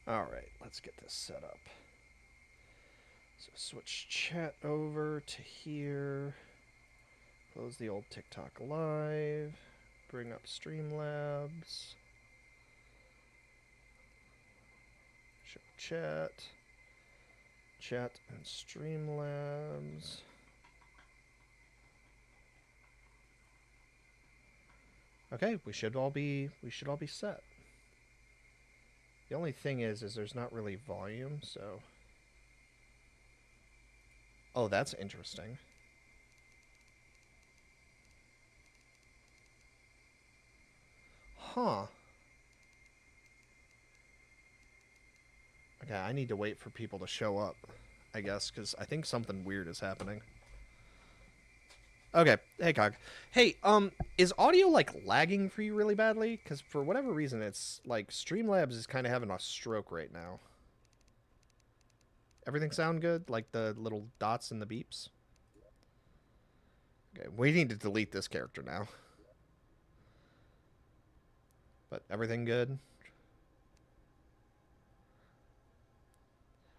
Alright, let's get this set up. So switch chat over to here. Close the old TikTok live. Bring up Streamlabs. Show chat. Chat and Streamlabs. Okay, we should all be set. The only thing is there's not really volume, so. Oh, that's interesting. Huh. Okay, I need to wait for people to show up, I guess, because I think something weird is happening. Okay, hey Cog. Hey, is audio like lagging for you really badly? Because for whatever reason, it's like Streamlabs is kind of having a stroke right now. Everything sound good? Like the little dots and the beeps? Okay, we need to delete this character now. But everything good?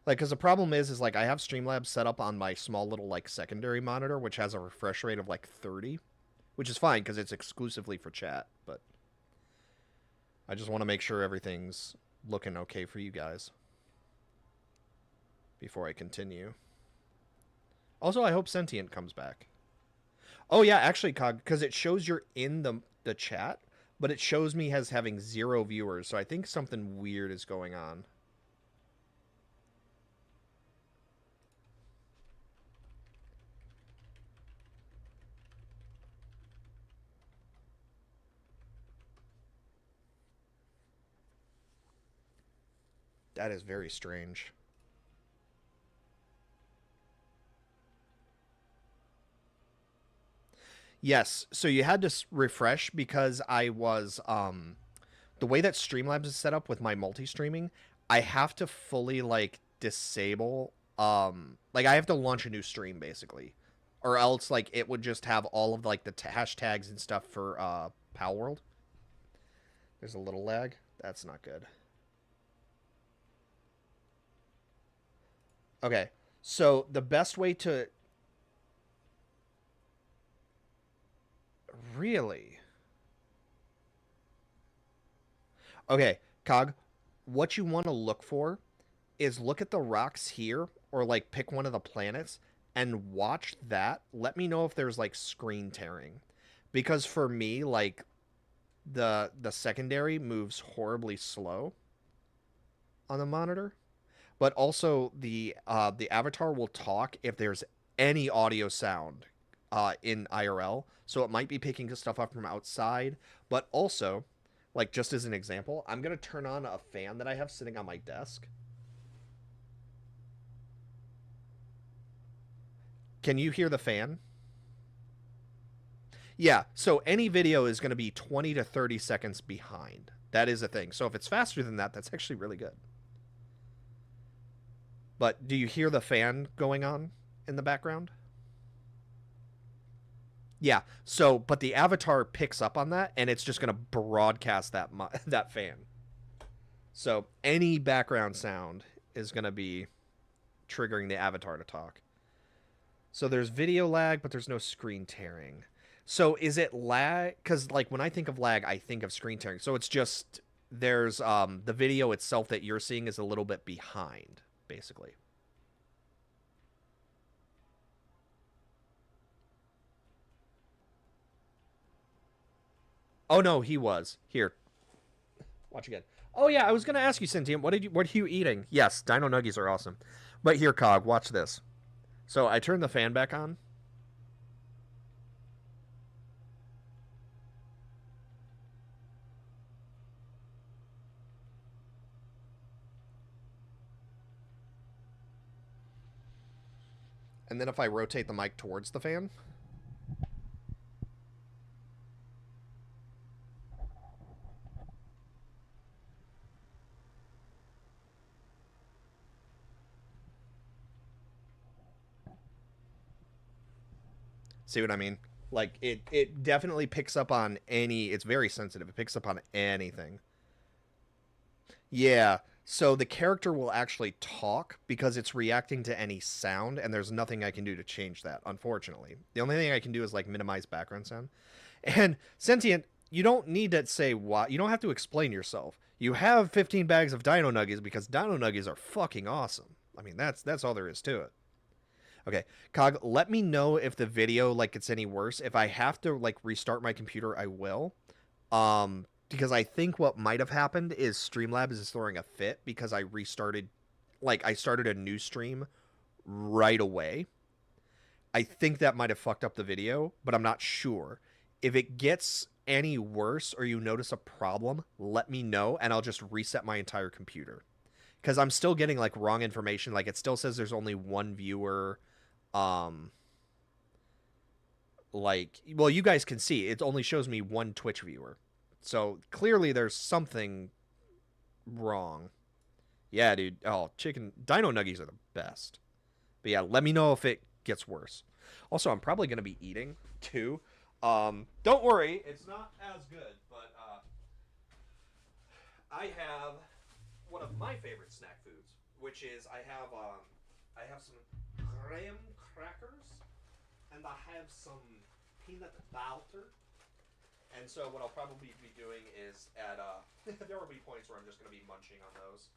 Like, because the problem is like I have Streamlabs set up on my small little like secondary monitor, which has a refresh rate of like 30, which is fine because it's exclusively for chat. But I just want to make sure everything's looking okay for you guys before I continue. Also, I hope Sentient comes back. Oh yeah, actually, Cog, because it shows you're in the chat, but it shows me as having 0 viewers, so I think something weird is going on. That is very strange. Yes, so you had to refresh because I was the way that Streamlabs is set up with my multi-streaming, I have to fully like disable like I have to launch a new stream basically. Or else like it would just have all of like the hashtags and stuff for Palworld. There's a little lag. That's not good. Okay. So the best way to really. Okay, Cog, what you want to look for is look at the rocks here or like pick one of the planets and watch that. Let me know if there's like screen tearing. Because for me, like the secondary moves horribly slow on the monitor. But also the avatar will talk if there's any audio sound in IRL. So it might be picking stuff up from outside, but also like just as an example, I'm going to turn on a fan that I have sitting on my desk. Can you hear the fan? Yeah, so any video is going to be 20 to 30 seconds behind. That is a thing. So if it's faster than that, that's actually really good. But do you hear the fan going on in the background? Yeah. So, but the avatar picks up on that, and it's just going to broadcast that fan. So any background sound is going to be triggering the avatar to talk. So there's video lag, but there's no screen tearing. So is it lag? Because like when I think of lag, I think of screen tearing. So it's just there's the video itself that you're seeing is a little bit behind, basically. Oh no, he was here. Watch again. Oh yeah, I was gonna ask you, Sentient. What are you eating? Yes, Dino Nuggies are awesome. But here, Cog, watch this. So I turned the fan back on. And then if I rotate the mic towards the fan, see what I mean? Like it definitely picks up on any. It's very sensitive. It picks up on anything. Yeah. So the character will actually talk because it's reacting to any sound, and there's nothing I can do to change that, unfortunately. The only thing I can do is like minimize background sound. And Sentient, you don't need to say why. You don't have to explain yourself. You have 15 bags of Dino Nuggies because Dino Nuggies are fucking awesome. I mean, that's all there is to it. Okay, Cog, let me know if the video like gets any worse. If I have to like restart my computer, I will. Because I think what might have happened is Streamlabs is throwing a fit because I restarted, like I started a new stream right away. I think that might have fucked up the video, but I'm not sure. If it gets any worse or you notice a problem, let me know and I'll just reset my entire computer. Because I'm still getting like wrong information. Like it still says there's only one viewer. Like, well, you guys can see it only shows me one Twitch viewer. So clearly there's something wrong. Yeah, dude. Oh, Dino Nuggies are the best. But yeah, let me know if it gets worse. Also, I'm probably going to be eating too. Don't worry, it's not as good, but I have one of my favorite snack foods, which is I have some graham crackers, and I have some peanut butter. And so what I'll probably be doing is there will be points where I'm just going to be munching on those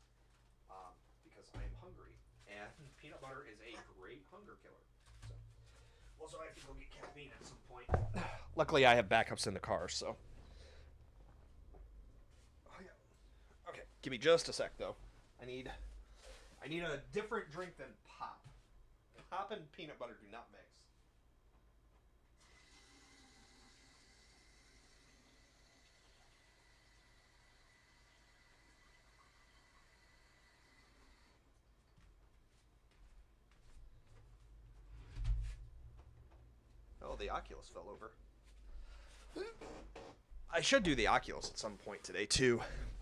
because I am hungry, and peanut butter is a great hunger killer. So also I have to go get caffeine at some point. Luckily I have backups in the car, so. Oh yeah. Okay, give me just a sec though. I need a different drink than pop. Pop and peanut butter do not mix. Oh, the Oculus fell over. I should do the Oculus at some point today, too.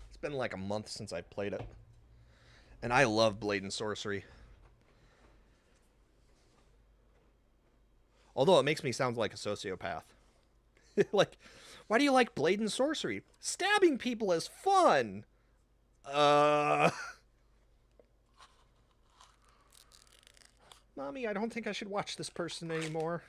It's been like a month since I played it. And I love Blade and Sorcery. Although it makes me sound like a sociopath. Like, why do you like Blade and Sorcery? Stabbing people is fun! Mommy, I don't think I should watch this person anymore.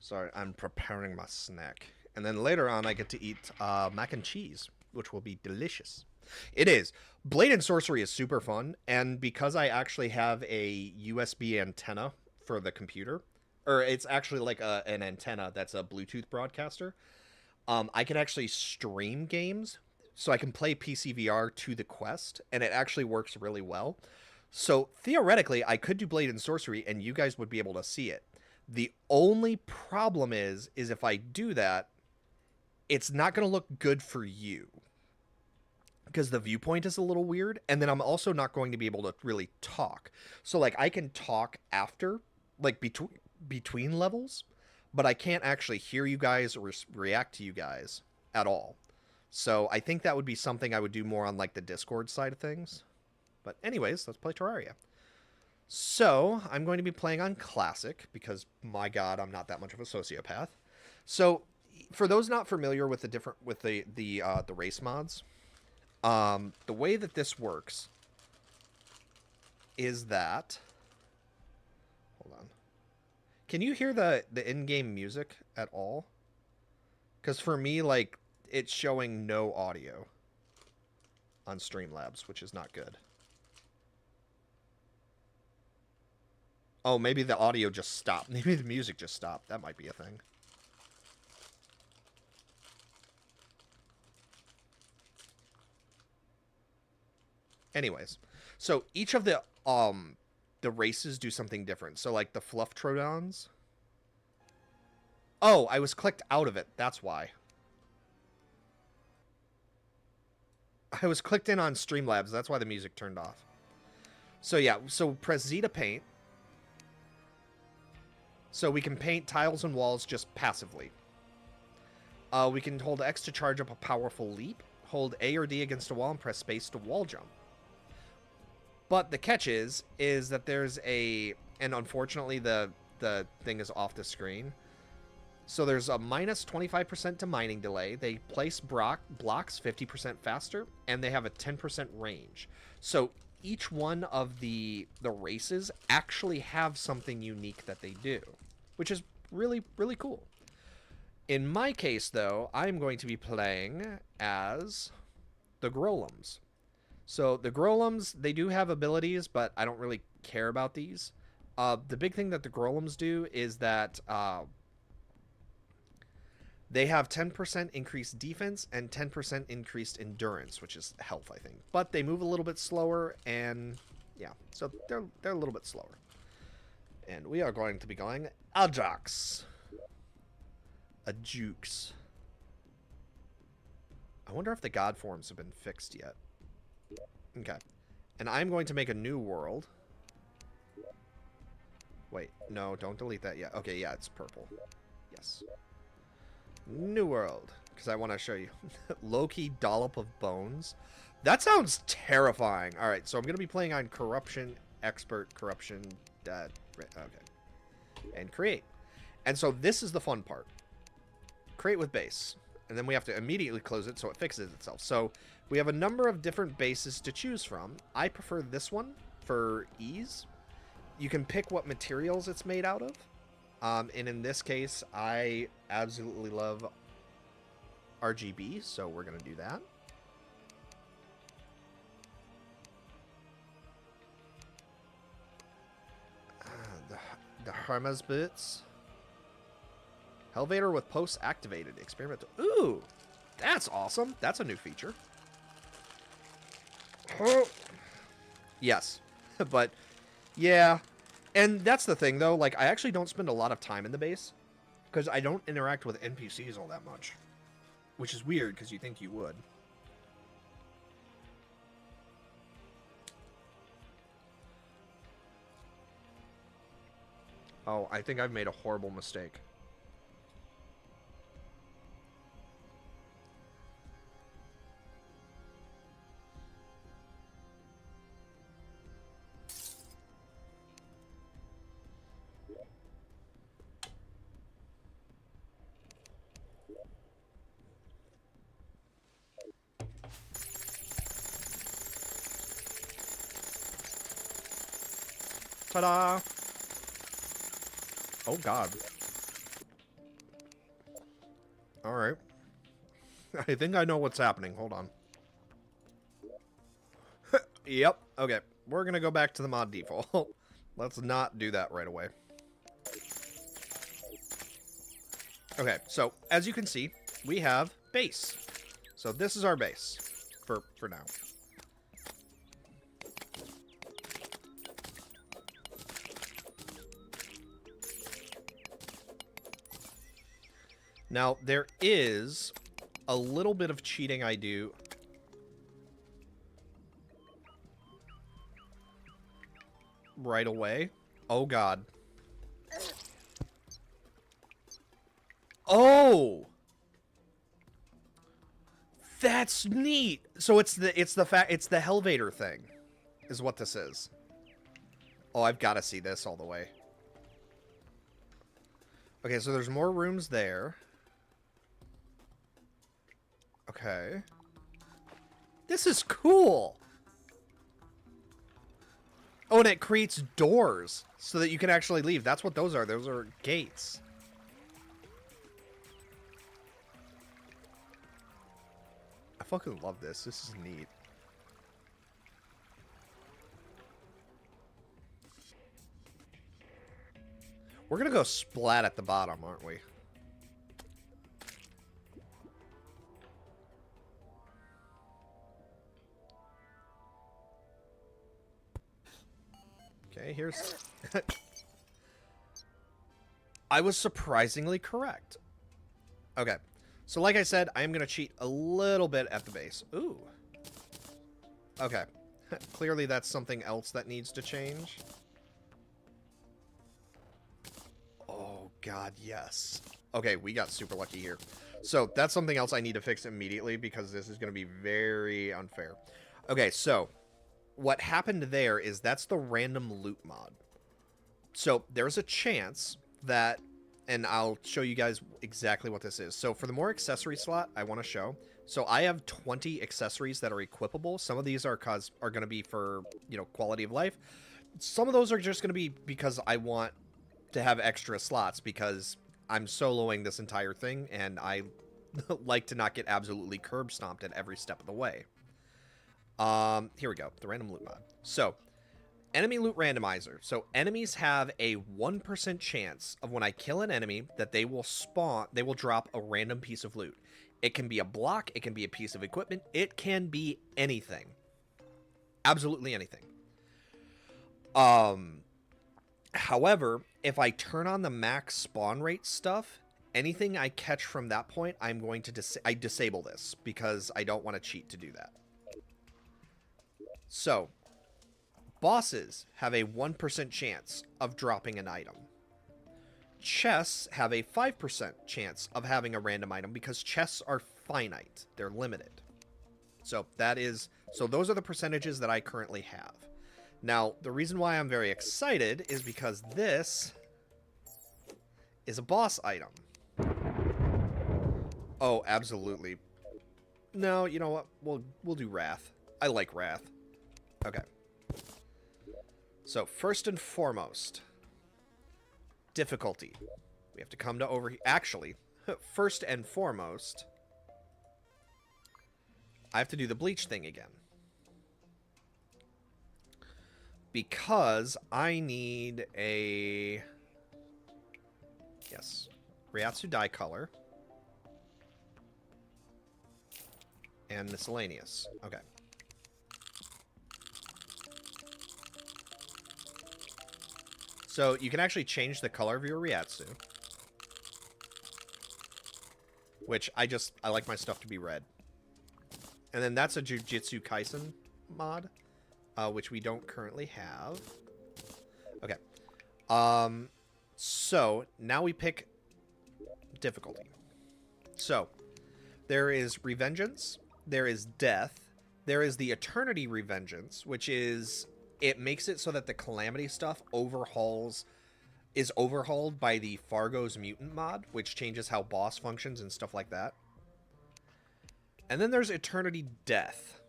Sorry, I'm preparing my snack. And then later on, I get to eat mac and cheese, which will be delicious. It is. Blade and Sorcery is super fun, and because I actually have a USB antenna for the computer, or it's actually like an antenna that's a Bluetooth broadcaster, I can actually stream games, so I can play PCVR to the Quest, and it actually works really well. So theoretically, I could do Blade and Sorcery, and you guys would be able to see it. The only problem is if I do that, it's not going to look good for you. Because the viewpoint is a little weird, and then I'm also not going to be able to really talk. So, like, I can talk after, like, between levels, but I can't actually hear you guys or react to you guys at all. So, I think that would be something I would do more on, like, the Discord side of things. But anyways, let's play Terraria. So, I'm going to be playing on Classic, because, my god, I'm not that much of a sociopath. So, for those not familiar with the race mods, the way that this works is that, hold on, can you hear the in-game music at all? Because for me, like, it's showing no audio on Streamlabs, which is not good. Oh, maybe the audio just stopped. Maybe the music just stopped. That might be a thing. Anyways, so each of the races do something different. So like the Fluff Trodons. Oh, I was clicked out of it. That's why. I was clicked in on Streamlabs. That's why the music turned off. So yeah, so press Z to paint. So we can paint tiles and walls just passively. We can hold X to charge up a powerful leap. Hold A or D against a wall and press space to wall jump. But the catch is that there's and unfortunately the thing is off the screen. So there's a minus 25% to mining delay. They place blocks 50% faster, and they have a 10% range. So each one of the races actually have something unique that they do, which is really, really cool. In my case, though, I'm going to be playing as the Grolems. So the Grolems, they do have abilities, but I don't really care about these. The big thing that the Grolems do is that they have 10% increased defense and 10% increased endurance, which is health, I think. But they move a little bit slower, and yeah, so they're a little bit slower. And we are going to be going Ajax. Ajux. I wonder if the god forms have been fixed yet. Okay. And I'm going to make a new world. Wait, no, don't delete that yet. Okay, yeah, it's purple. Yes. New world. Because I want to show you. Low-key dollop of bones. That sounds terrifying. Alright, so I'm going to be playing on corruption, expert, corruption, okay. And create. And so this is the fun part. Create with base. And then we have to immediately close it so it fixes itself. So we have a number of different bases to choose from. I prefer this one for ease. You can pick what materials it's made out of. And in this case, I absolutely love RGB, so we're going to do that. The Hermes boots. Elevator with posts activated. Experimental. Ooh, that's awesome. That's a new feature. Oh. Yes, but yeah. And that's the thing, though. Like, I actually don't spend a lot of time in the base because I don't interact with NPCs all that much, which is weird because you think you would. Oh, I think I've made a horrible mistake. Ta-da! Oh, God. Alright. I think I know what's happening. Hold on. Yep. Okay. We're going to go back to the mod default. Let's not do that right away. Okay. So, as you can see, we have base. So, this is our base for now. Now, there is a little bit of cheating I do. Right away. Oh, God. Oh! That's neat! So it's the Helvator thing, is what this is. Oh, I've got to see this all the way. Okay, so there's more rooms there. Okay. This is cool! Oh, and it creates doors so that you can actually leave. That's what those are. Those are gates. I fucking love this. This is neat. We're gonna go splat at the bottom, aren't we? Okay, here's... I was surprisingly correct. Okay. So like I said, I am going to cheat a little bit at the base. Ooh. Okay. Clearly that's something else that needs to change. Oh, God, yes. Okay, we got super lucky here. So that's something else I need to fix immediately because this is going to be very unfair. Okay, so... what happened there is that's the random loot mod. So there's a chance that, and I'll show you guys exactly what this is. So for the more accessory slot, I want to show. So I have 20 accessories that are equipable. Some of these are going to be for, you know, quality of life. Some of those are just going to be because I want to have extra slots because I'm soloing this entire thing and I like to not get absolutely curb stomped at every step of the way. Here we go. The random loot mod. So, enemy loot randomizer. So, enemies have a 1% chance of when I kill an enemy that they will drop a random piece of loot. It can be a block, it can be a piece of equipment, it can be anything. Absolutely anything. However, if I turn on the max spawn rate stuff, anything I catch from that point, I'm going to disable this because I don't want to cheat to do that. So, bosses have a 1% chance of dropping an item. Chests have a 5% chance of having a random item because chests are finite. They're limited. So those are the percentages that I currently have. Now, the reason why I'm very excited is because this is a boss item. Oh, absolutely. No, you know what? We'll do Wrath. I like Wrath. Okay. So, first and foremost, difficulty. We have to come to over here. Actually, first and foremost, I have to do the bleach thing again. Because I need a... Yes. Ryatsu dye color. And miscellaneous. Okay. So you can actually change the color of your Ryatsu. Which I like my stuff to be red. And then that's a Jujutsu Kaisen mod. Which we don't currently have. Okay. So now we pick difficulty. So there is Revengeance. There is Death. There is the Eternity Revengeance, which is... It makes it so that the Calamity stuff is overhauled by the Fargo's Mutant mod, which changes how boss functions and stuff like that. And then there's Eternity Death,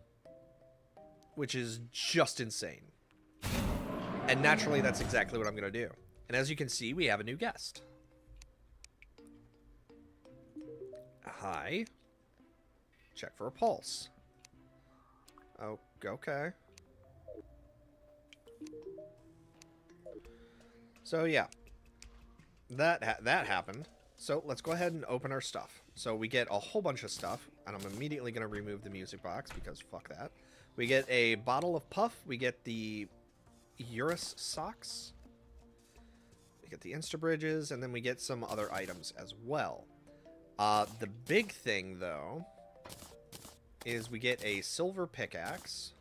which is just insane. And naturally, that's exactly what I'm going to do. And as you can see, we have a new guest. Hi. Check for a pulse. Oh, okay. So yeah, that happened. So let's go ahead and open our stuff. So we get a whole bunch of stuff, and I'm immediately going to remove the music box because fuck that. We get a bottle of Puff. We get the Eurus socks. We get the Insta Bridges, and then we get some other items as well. The big thing, though, is we get a silver pickaxe.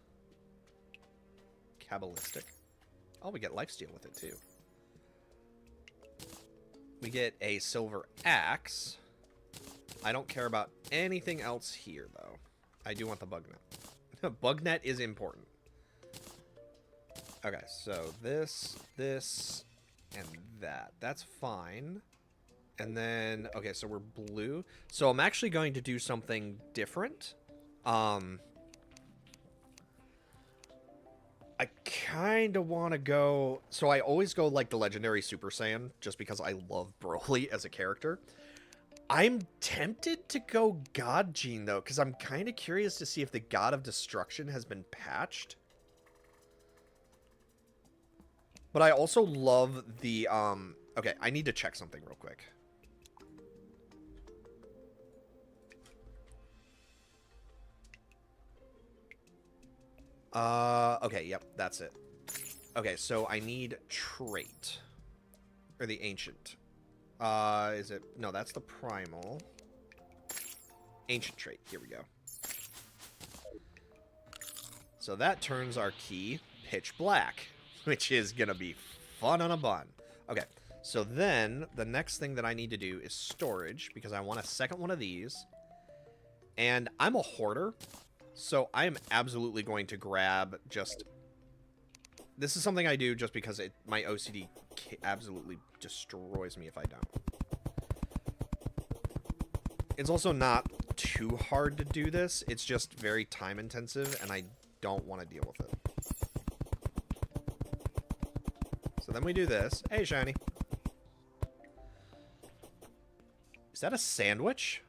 Kabbalistic. Oh, we get lifesteal with it, too. We get a silver axe. I don't care about anything else here, though. I do want the bug net. Bug net is important. Okay, so this, and that. That's fine. And then, okay, so we're blue. So I'm actually going to do something different. I kind of want to go... So I always go like the legendary Super Saiyan, just because I love Broly as a character. I'm tempted to go God Gene, though, because I'm kind of curious to see if the God of Destruction has been patched. But I also love the... Okay, I need to check something real quick. Okay, yep, that's it. Okay, so I need trait. Or the ancient. Is it... No, that's the primal. Ancient trait, here we go. So that turns our key pitch black, which is gonna be fun on a bun. Okay, so then the next thing that I need to do is storage, because I want a second one of these. And I'm a hoarder, so I am absolutely going to grab just... This is something I do just because my OCD absolutely destroys me if I don't. It's also not too hard to do this. It's just very time intensive, and I don't want to deal with it. So then we do this. Hey, Shiny. Is that a sandwich?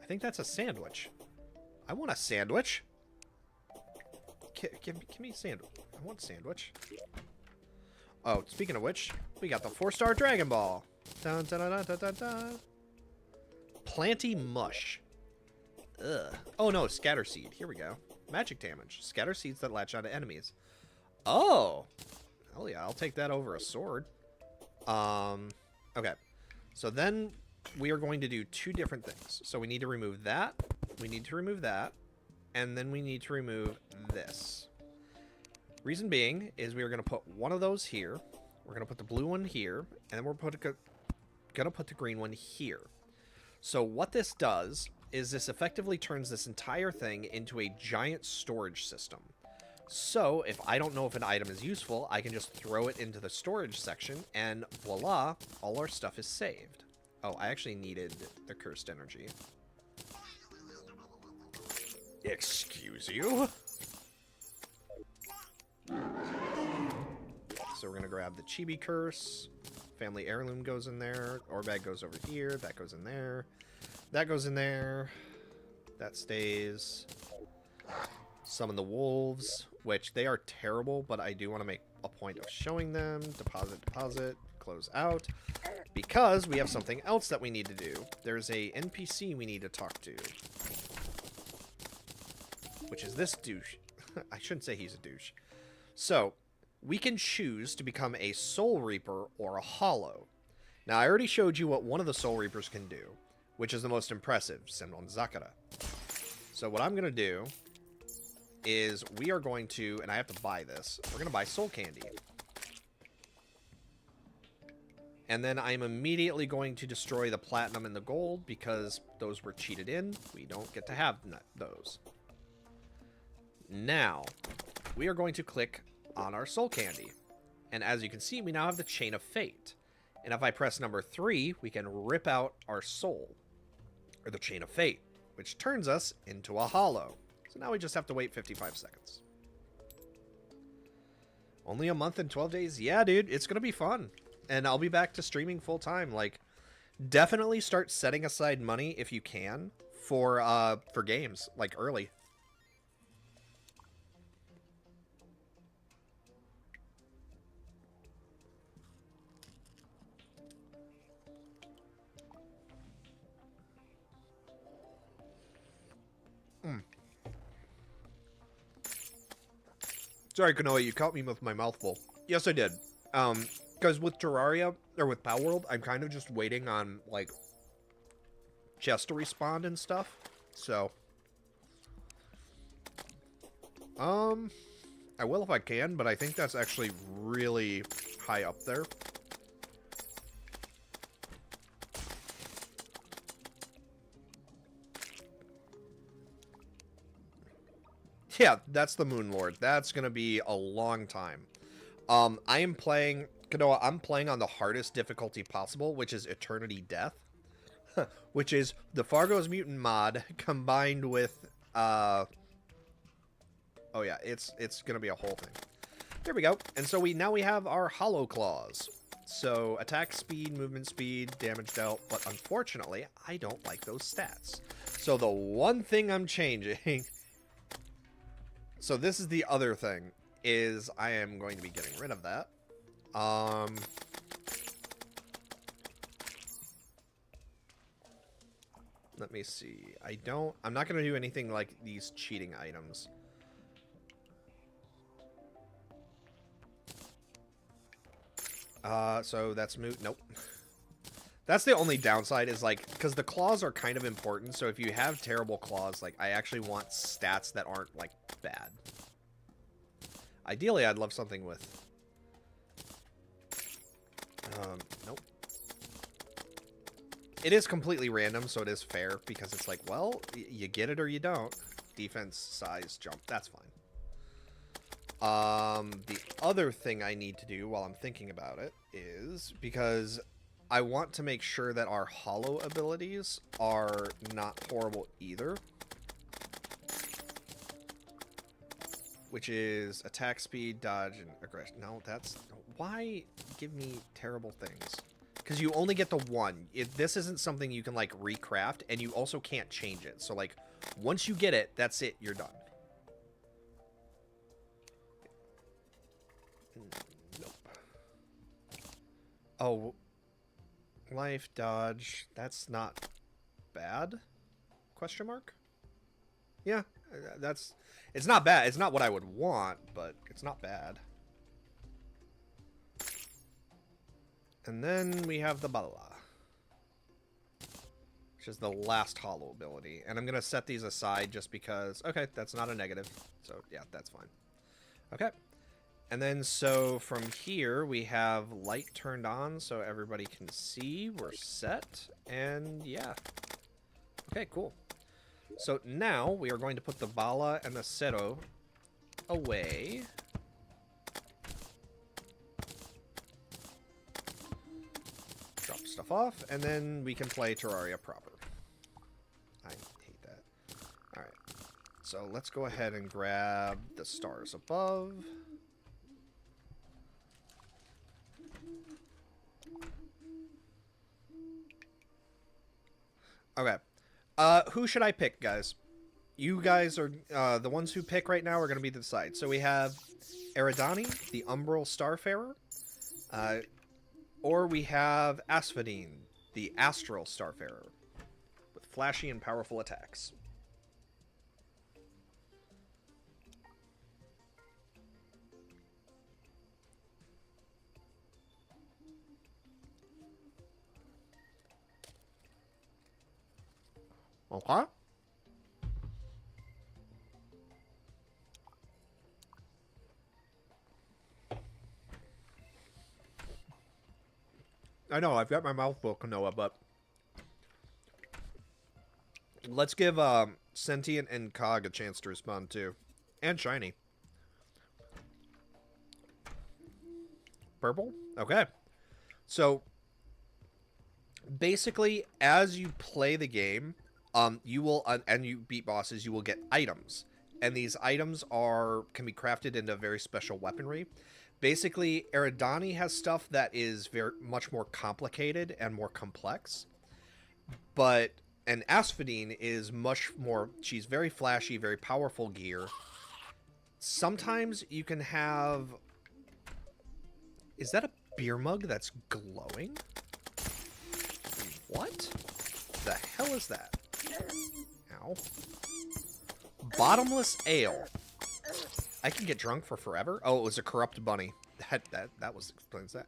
I think that's a sandwich. I want a sandwich. Give me a sandwich. I want a sandwich. Oh, speaking of which, we got the 4-star Dragon Ball. Dun, dun, dun, dun, dun, dun. Planty Mush. Ugh. Oh no, Scatter Seed. Here we go. Magic damage. Scatter seeds that latch onto enemies. Oh! Hell yeah, I'll take that over a sword. Okay. So then we are going to do 2 different things. So we need to remove that. We need to remove that. And then we need to remove this. Reason being is we are going to put one of those here. We're going to put the blue one here. And then we're going to put the green one here. So what this does is this effectively turns this entire thing into a giant storage system. So if I don't know if an item is useful, I can just throw it into the storage section, and voila, all our stuff is saved. Oh, I actually needed the cursed energy. Excuse you? So we're going to grab the Chibi Curse. Family Heirloom goes in there. Orbag goes over here. That goes in there. That goes in there. That stays. Summon the wolves, which they are terrible, but I do want to make a point of showing them. Deposit, deposit, close out. Because we have something else that we need to do. There's a NPC we need to talk to. Which is this douche. I shouldn't say he's a douche. So, we can choose to become a Soul Reaper or a Hollow. Now, I already showed you what one of the Soul Reapers can do, which is the most impressive, Senron Zakara. So what I'm going to do is we are going to, and I have to buy this, we're going to buy Soul Candy. And then I'm immediately going to destroy the Platinum and the Gold because those were cheated in. We don't get to have those. Now, we are going to click on our Soul Candy. And as you can see, we now have the Chain of Fate. And if I press number 3, we can rip out our soul, or the Chain of Fate, which turns us into a Hollow. So now we just have to wait 55 seconds. Only a month and 12 days? Yeah, dude, it's going to be fun. And I'll be back to streaming full time. Like, definitely start setting aside money if you can for games, like early. Sorry, Kanoa, you caught me with my mouth full. Yes, I did. Because with Terraria, or with Palworld, I'm kind of just waiting on, like, chests to respawn and stuff. So, I will if I can, but I think that's actually really high up there. Yeah, that's the Moon Lord. That's going to be a long time. I am playing... Kanoa, I'm playing on the hardest difficulty possible, which is Eternity Death. Which is the Fargo's Mutant mod combined with... Oh yeah, it's going to be a whole thing. There we go. And so now we have our Hollow Claws. So attack speed, movement speed, damage dealt. But unfortunately, I don't like those stats. So the one thing I'm changing... So this is the other thing, is I am going to be getting rid of that. Let me see. I'm not going to do anything like these cheating items. So that's moot. Nope. That's the only downside is, like, because the claws are kind of important, so if you have terrible claws, like, I actually want stats that aren't, like, bad. Ideally, I'd love something with... nope. It is completely random, so it is fair, because it's like, well, you get it or you don't. Defense, size, jump, that's fine. The other thing I need to do while I'm thinking about it is, because I want to make sure that our hollow abilities are not horrible either. Which is attack speed, dodge, and aggression. No, that's... Why give me terrible things? Because you only get the one. This isn't something you can, like, recraft, and you also can't change it. So, like, once you get it, that's it. You're done. Nope. Oh. Life, dodge. That's not bad? Question mark? Yeah, that's... It's not bad. It's not what I would want, but it's not bad. And then we have the Bala, which is the last hollow ability. And I'm going to set these aside just because... Okay, that's not a negative. So, yeah, that's fine. Okay. And then, so from here, we have light turned on so everybody can see. We're set. And, yeah. Okay, cool. So now we are going to put the Bala and the Cero away. Drop stuff off, and then we can play Terraria proper. I hate that. Alright. So let's go ahead and grab the stars above. Okay. Who should I pick, guys? You guys are, the ones who pick right now are going to be the side. So we have Eridani, the Umbral Starfarer. Or we have Asphodine, the Astral Starfarer. With flashy and powerful attacks. Okay. I know, I've got my mouth full, Kanoa, but... Let's give Sentient and Cog a chance to respond, too. And Shiny. Purple? Okay. So, basically, as you play the game, you will, and you beat bosses, you will get items. And these items can be crafted into very special weaponry. Basically, Eridani has stuff that is much more complicated and more complex. And Asphodine is much more, she's very flashy, very powerful gear. Sometimes you can have, is that a beer mug that's glowing? What the hell is that? Ow. Bottomless ale. I can get drunk for forever? Oh, it was a corrupt bunny. That was explains that.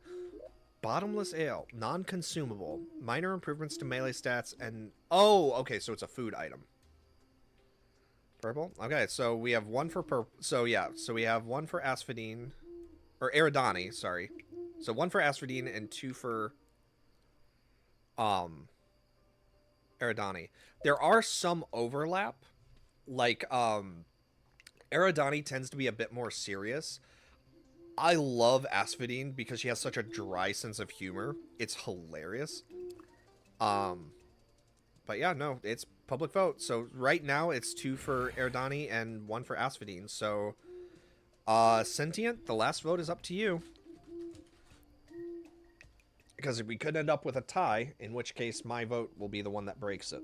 Bottomless ale. Non-consumable. Minor improvements to melee stats and... Oh, okay, so it's a food item. Purple? Okay, so we have one for purple. So, yeah, so we have one for Asphodine. Or Eridani, sorry. So one for Asphodine and two for... Eridani. There are some overlap. Like, Eridani tends to be a bit more serious. I love Asphodine because she has such a dry sense of humor. It's hilarious. But yeah, no, it's public vote. So right now it's 2 for Eridani and 1 for Asphodine. So, Sentient, the last vote is up to you. Because we could end up with a tie, in which case my vote will be the one that breaks it.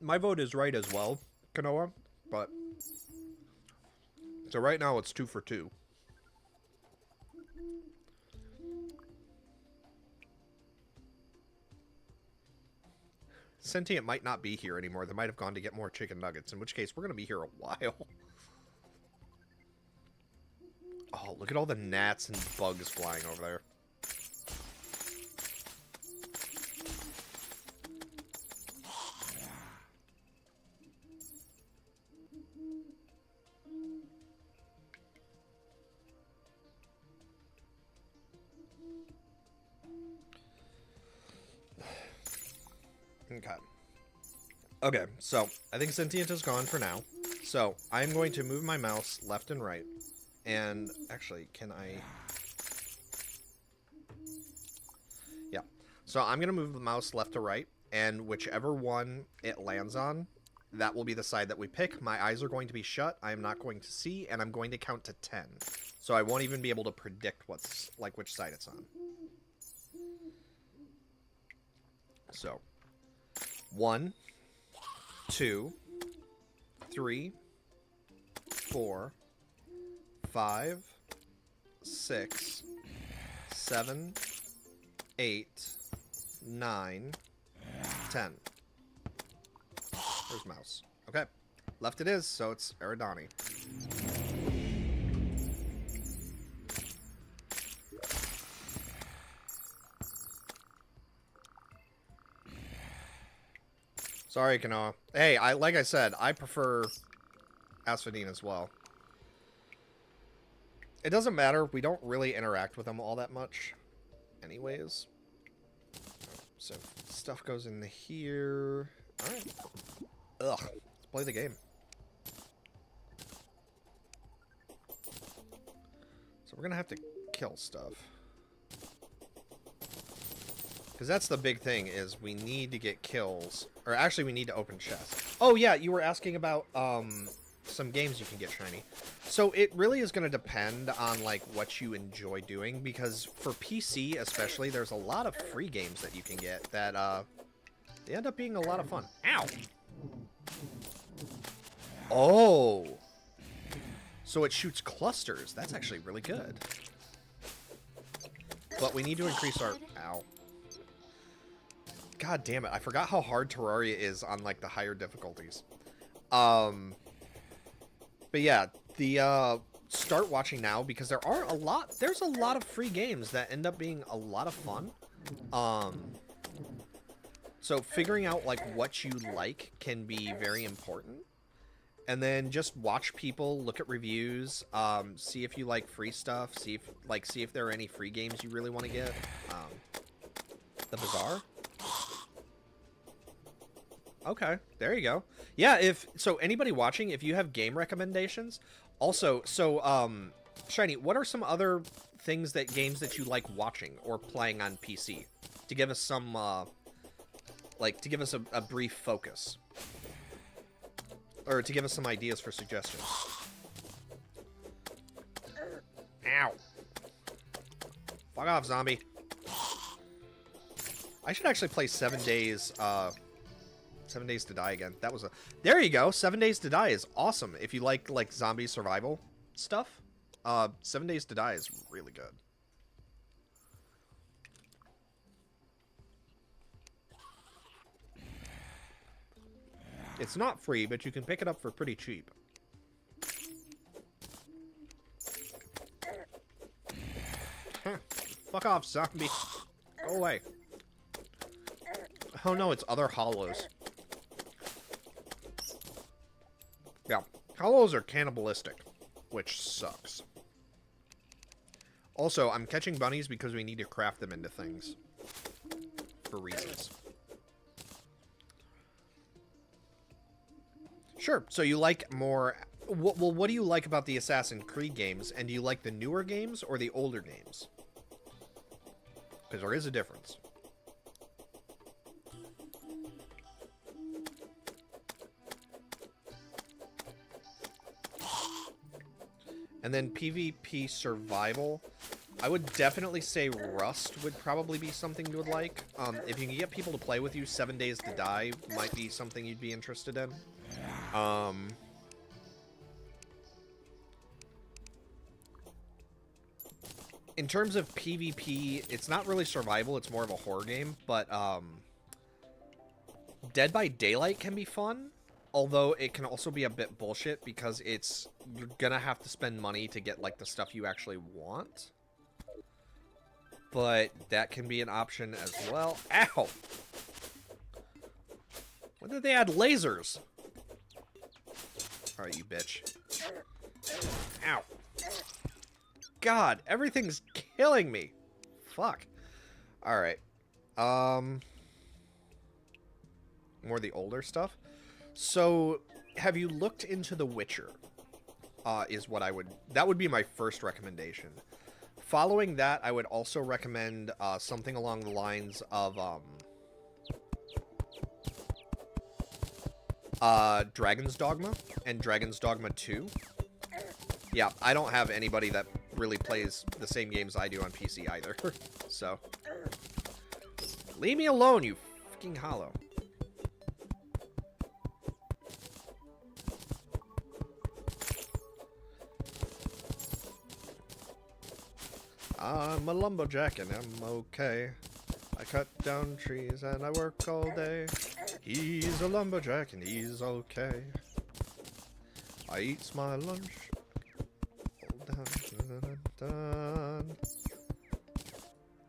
My vote is right as well, Kanoa, but... So right now it's 2 for 2. Sentient might not be here anymore. They might have gone to get more chicken nuggets, in which case we're going to be here a while. Oh, look at all the gnats and bugs flying over there. Okay. Okay, so I think Sentient is gone for now. So I'm going to move my mouse left and right. And actually, can I... Yeah. So I'm going to move the mouse left to right. And whichever one it lands on, that will be the side that we pick. My eyes are going to be shut. I am not going to see. And I'm going to count to 10. So I won't even be able to predict what's like which side it's on. So 1, 2, 3, 4, 5, 6, 7, 8, 9, 10. Where's mouse? Okay. Left it is, so it's Eridani. Sorry, Kanoa. Hey, like I said, I prefer Asphodine as well. It doesn't matter. We don't really interact with them all that much anyways. So, stuff goes in here. Alright. Ugh. Let's play the game. So we're going to have to kill stuff. Because that's the big thing, is we need to get kills. Or actually, we need to open chests. Oh, yeah, you were asking about some games you can get shiny. So it really is going to depend on like what you enjoy doing. Because for PC especially, there's a lot of free games that you can get that they end up being a lot of fun. Ow! Oh! So it shoots clusters. That's actually really good. But we need to increase our... Ow. God damn it, I forgot how hard Terraria is on, like, the higher difficulties. But yeah, the, start watching now, because there's a lot of free games that end up being a lot of fun. So figuring out, like, what you like can be very important. And then just watch people, look at reviews, see if you like free stuff, see if there are any free games you really want to get. The Bazaar? Okay, there you go. Yeah, so anybody watching, if you have game recommendations, also, so, Shiny, what are some other games that you like watching or playing on PC? To give us some, to give us a brief focus. Or to give us some ideas for suggestions. Ow. Fuck off, zombie. I should actually play 7 Days, 7 Days to Die again. That was there you go. 7 Days to Die is awesome. If you like zombie survival stuff, 7 Days to Die is really good. It's not free, but you can pick it up for pretty cheap. Huh. Fuck off, zombie. Go away. Oh no, it's other hollows. Yeah, hollows are cannibalistic, which sucks. Also, I'm catching bunnies because we need to craft them into things. For reasons. Sure, so you like more... Well, what do you like about the Assassin's Creed games? And do you like the newer games or the older games? Because there is a difference. And then PvP survival, I would definitely say Rust would probably be something you would like. If you can get people to play with you, 7 Days to Die might be something you'd be interested in. In terms of PvP, it's not really survival, it's more of a horror game, but Dead by Daylight can be fun. Although it can also be a bit bullshit because you're gonna have to spend money to get like the stuff you actually want. But that can be an option as well. Ow! When did they add lasers? Alright, you bitch. Ow. God, everything's killing me. Fuck. Alright. more the older stuff. So, have you looked into The Witcher? Is what that would be my first recommendation. Following that, I would also recommend something along the lines of Dragon's Dogma and Dragon's Dogma 2. Yeah, I don't have anybody that really plays the same games I do on PC either. So, leave me alone, you fucking hollow. I'm a lumberjack and I'm okay. I cut down trees and I work all day. He's a lumberjack and he's okay. I eats my lunch.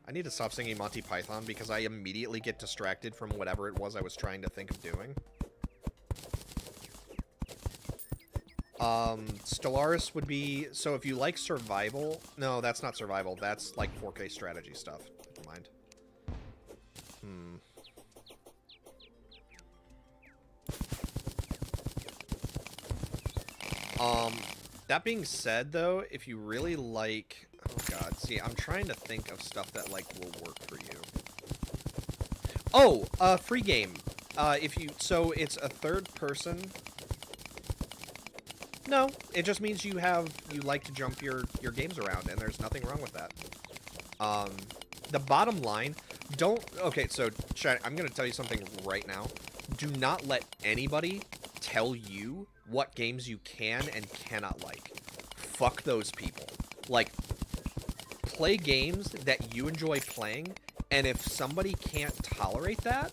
I need to stop singing Monty Python because I immediately get distracted from whatever it was I was trying to think of doing. Stellaris would be... So if you like survival... No, that's not survival. That's like 4K strategy stuff. Never mind. That being said, though, if you really like... Oh, God. See, I'm trying to think of stuff that, like, will work for you. Oh! Free game. If you... So, it's a third person... No, it just means you like to jump your games around, and there's nothing wrong with that. The bottom line, okay, so, chat, I'm gonna tell you something right now. Do not let anybody tell you what games you can and cannot like. Fuck those people. Like, play games that you enjoy playing, and if somebody can't tolerate that,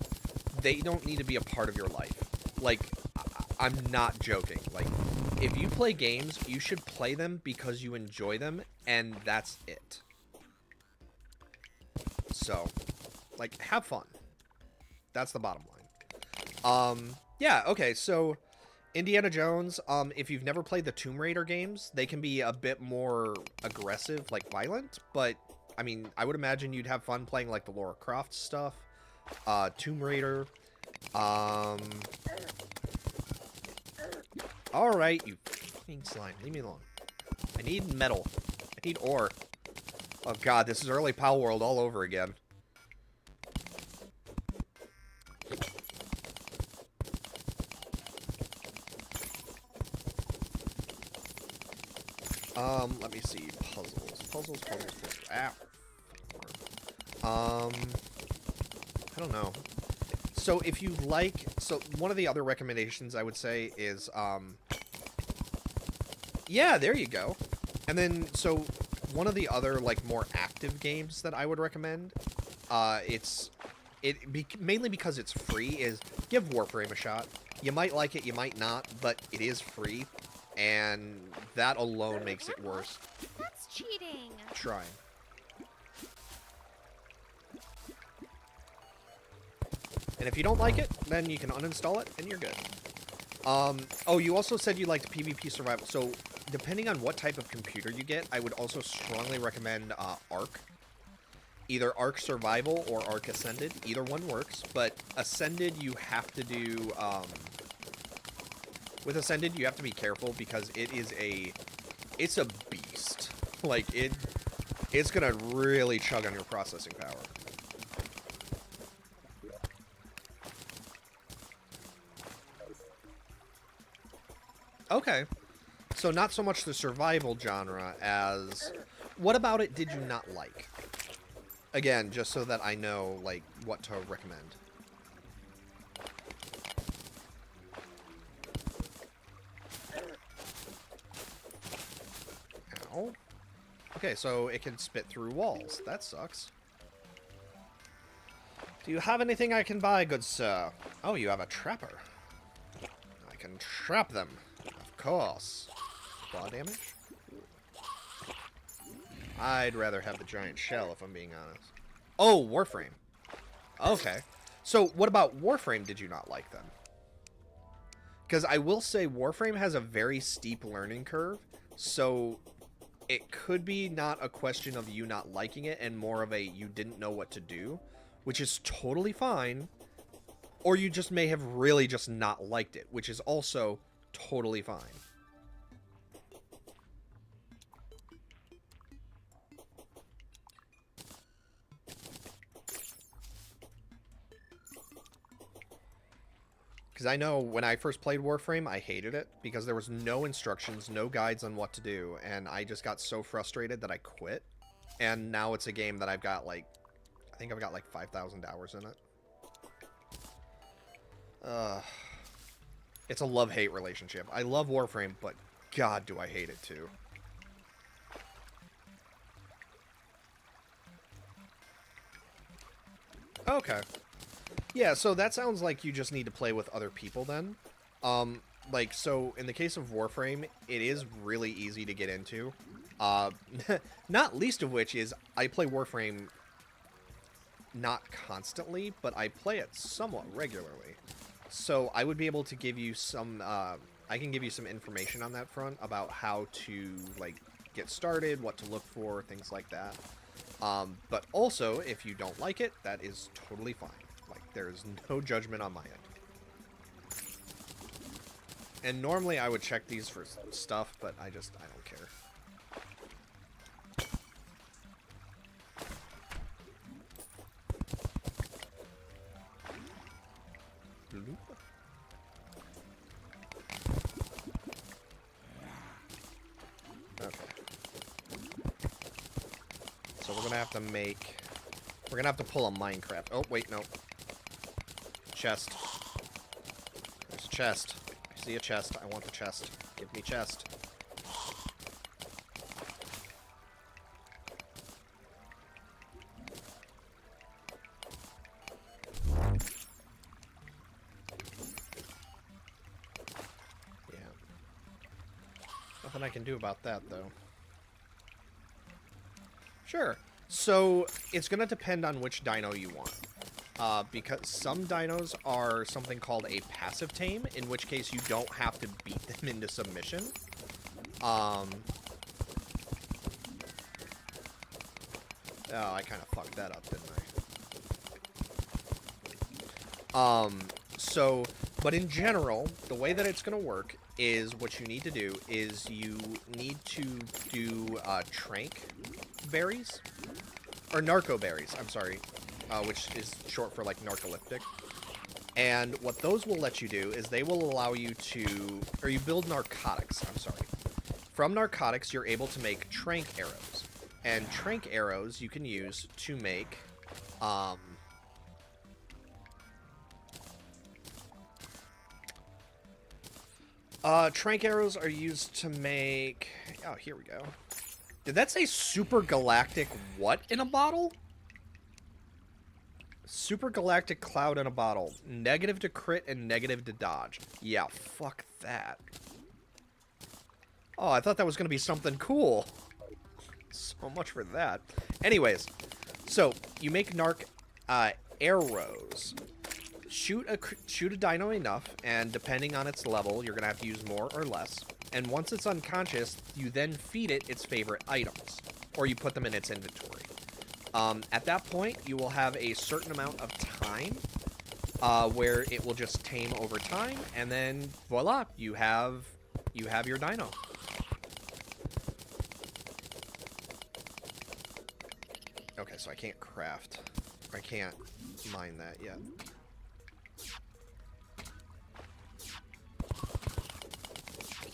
they don't need to be a part of your life. Like, I'm not joking. Like, if you play games, you should play them because you enjoy them, and that's it. So, like, have fun. That's the bottom line. Yeah, okay, so Indiana Jones, if you've never played the Tomb Raider games, they can be a bit more aggressive, like violent, but, I mean, I would imagine you'd have fun playing, like, the Lara Croft stuff, Tomb Raider, alright, you fucking slime, leave me alone. I need metal. I need ore. Oh god, this is early Palworld all over again. Let me see. Puzzles. Ow. I don't know. So if you like, one of the other recommendations I would say is, yeah, there you go. And then, so one of the other, like, more active games that I would recommend, mainly because it's free, is give Warframe a shot. You might like it, you might not, but it is free, and that alone makes it worse. That's cheating. Trying. And if you don't like it, then you can uninstall it, and you're good. Oh, you also said you liked PvP survival. So, depending on what type of computer you get, I would also strongly recommend Ark. Either Ark Survival or Ark Ascended. Either one works, but Ascended you have to do... with Ascended, you have to be careful because it's a beast. Like, it's gonna really chug on your processing power. Okay. So not so much the survival genre as... What about it did you not like? Again, just so that I know, like, what to recommend. Ow. Okay, so it can spit through walls. That sucks. Do you have anything I can buy, good sir? Oh, you have a trapper. I can trap them. Of course. Claw damage? I'd rather have the giant shell, if I'm being honest. Oh, Warframe. Okay. So, what about Warframe did you not like, then? Because I will say Warframe has a very steep learning curve, so it could be not a question of you not liking it, and more of a you didn't know what to do, which is totally fine. Or you just may have really just not liked it, which is also totally fine. Because I know when I first played Warframe, I hated it because there was no instructions, no guides on what to do, and I just got so frustrated that I quit. And now it's a game that I've got like, I think I've got like 5,000 hours in it. It's a love-hate relationship. I love Warframe, but God, do I hate it too. Okay. Yeah, so that sounds like you just need to play with other people then. Like, so in the case of Warframe, it is really easy to get into. Not least of which is I play Warframe not constantly, but I play it somewhat regularly. So I would be able to give you some, I can give you some information on that front about how to, like, get started, what to look for, things like that. But also, if you don't like it, that is totally fine. Like, there's no judgment on my end. And normally I would check these for stuff, but I don't care. Okay. So we're gonna have to make... We're gonna have to pull a Minecraft. Oh, wait, no. Chest. There's a chest. I see a chest. I want the chest. Give me chest. Yeah. Nothing I can do about that, though. Sure. So, it's going to depend on which dino you want. Because some dinos are something called a passive tame, in which case you don't have to beat them into submission. Oh, I kind of fucked that up, didn't I? But in general, the way that it's going to work is what you need to do is you need to do trank berries. Or narco berries, I'm sorry. Which is short for, like, narcoleptic. And what those will let you do is they will allow you to... Or you build narcotics, I'm sorry. From narcotics, you're able to make trank arrows. And trank arrows you can use to make... trank arrows are used to make... Oh, here we go. Did that say super galactic what in a bottle? Super galactic cloud in a bottle. Negative to crit and negative to dodge. Yeah, fuck that. Oh, I thought that was going to be something cool. So much for that. Anyways, so you make narc arrows. Shoot a dino enough, and depending on its level, you're going to have to use more or less. And once it's unconscious, you then feed it its favorite items, or you put them in its inventory. At that point, you will have a certain amount of time where it will just tame over time, and then voila, you have your dino. Okay, so I can't craft. I can't mine that yet.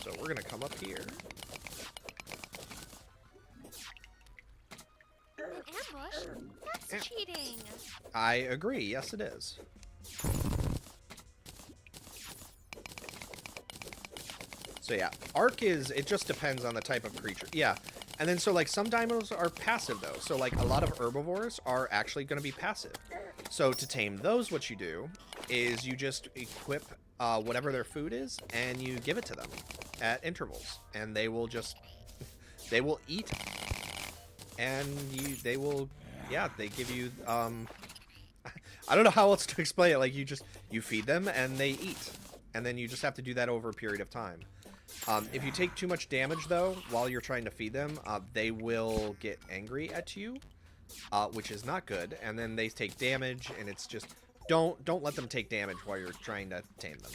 So we're gonna come up here. An ambush? That's cheating. I agree. Yes, it is. So yeah, arc is, it just depends on the type of creature. Yeah. And then so like some dinos are passive though. So like a lot of herbivores are actually going to be passive. So to tame those, what you do is you just equip whatever their food is and you give it to them at intervals. And they will just, they will eat. And they will, yeah, they give you, I don't know how else to explain it. Like you feed them and they eat. And then you just have to do that over a period of time. If you take too much damage, though, while you're trying to feed them, they will get angry at you, which is not good. And then they take damage, and it's just Don't let them take damage while you're trying to tame them.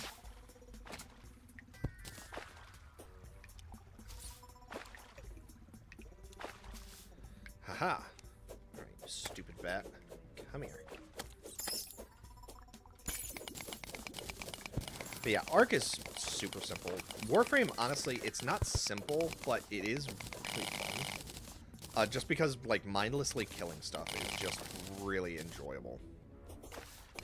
Haha. Alright, you stupid bat. Come here. But yeah, Arc is super simple. Warframe, honestly, it's not simple, but it is really fun. Just because, like, mindlessly killing stuff is just really enjoyable.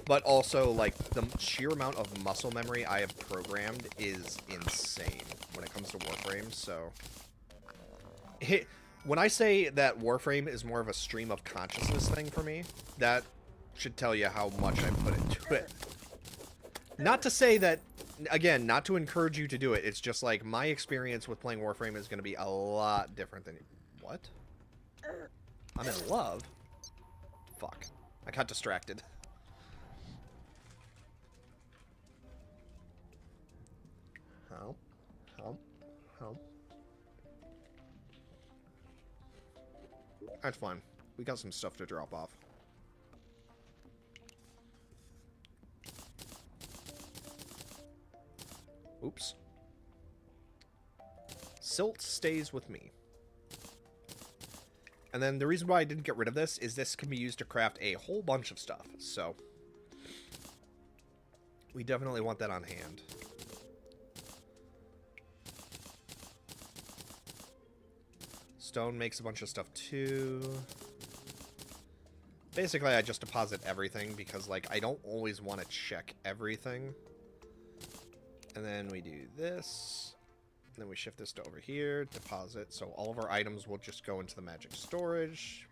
But also, like, the sheer amount of muscle memory I have programmed is insane when it comes to Warframe, so... When I say that Warframe is more of a stream of consciousness thing for me, that should tell you how much I put into it. Not to say that, again, not to encourage you to do it, it's just like, my experience with playing Warframe is going to be a lot different than... What? I'm in love? Fuck. I got distracted. Help. Help. Help. That's fine. We got some stuff to drop off. Oops. Silt stays with me. And then the reason why I didn't get rid of this is this can be used to craft a whole bunch of stuff. So we definitely want that on hand. Stone makes a bunch of stuff too. Basically, I just deposit everything because, like, I don't always want to check everything. And then we do this. And then we shift this to over here, deposit. So all of our items will just go into the magic storage.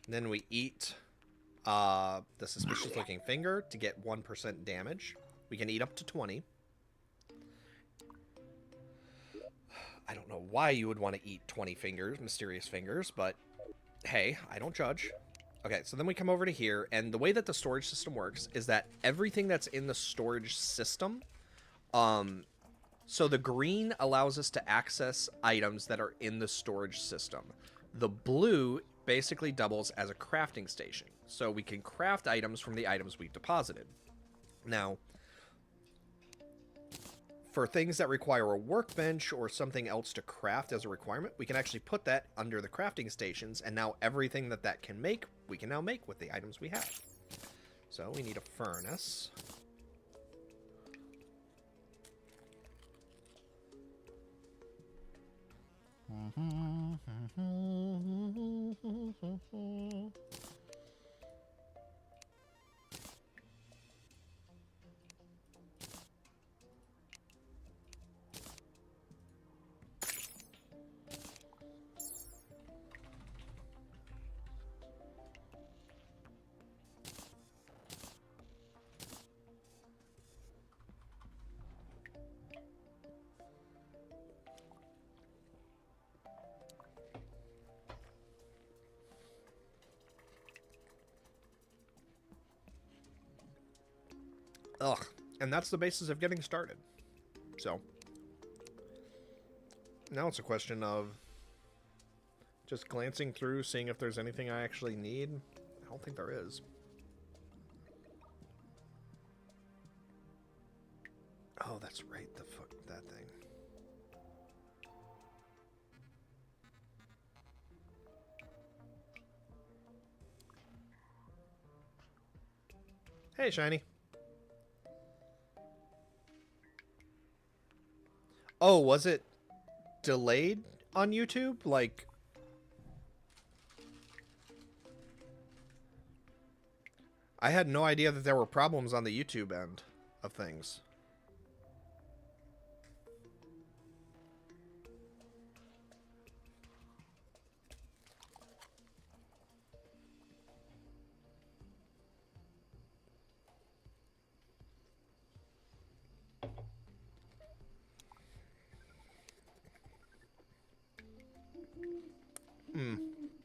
And then we eat the suspicious looking finger to get 1% damage. We can eat up to 20. I don't know why you would want to eat 20 fingers, mysterious fingers, but hey, I don't judge. Okay, so then we come over to here, and the way that the storage system works is that everything that's in the storage system, so the green allows us to access items that are in the storage system. The blue basically doubles as a crafting station, so we can craft items from the items we've deposited. Now, for things that require a workbench or something else to craft as a requirement, we can actually put that under the crafting stations, and now everything that that can make, we can now make with the items we have. So we need a furnace. Ugh, and that's the basis of getting started. So, now it's a question of just glancing through, seeing if there's anything I actually need. I don't think there is. Oh, that's right, the fuck, that thing. Hey, Shiny. Oh, was it delayed on YouTube? Like, I had no idea that there were problems on the YouTube end of things.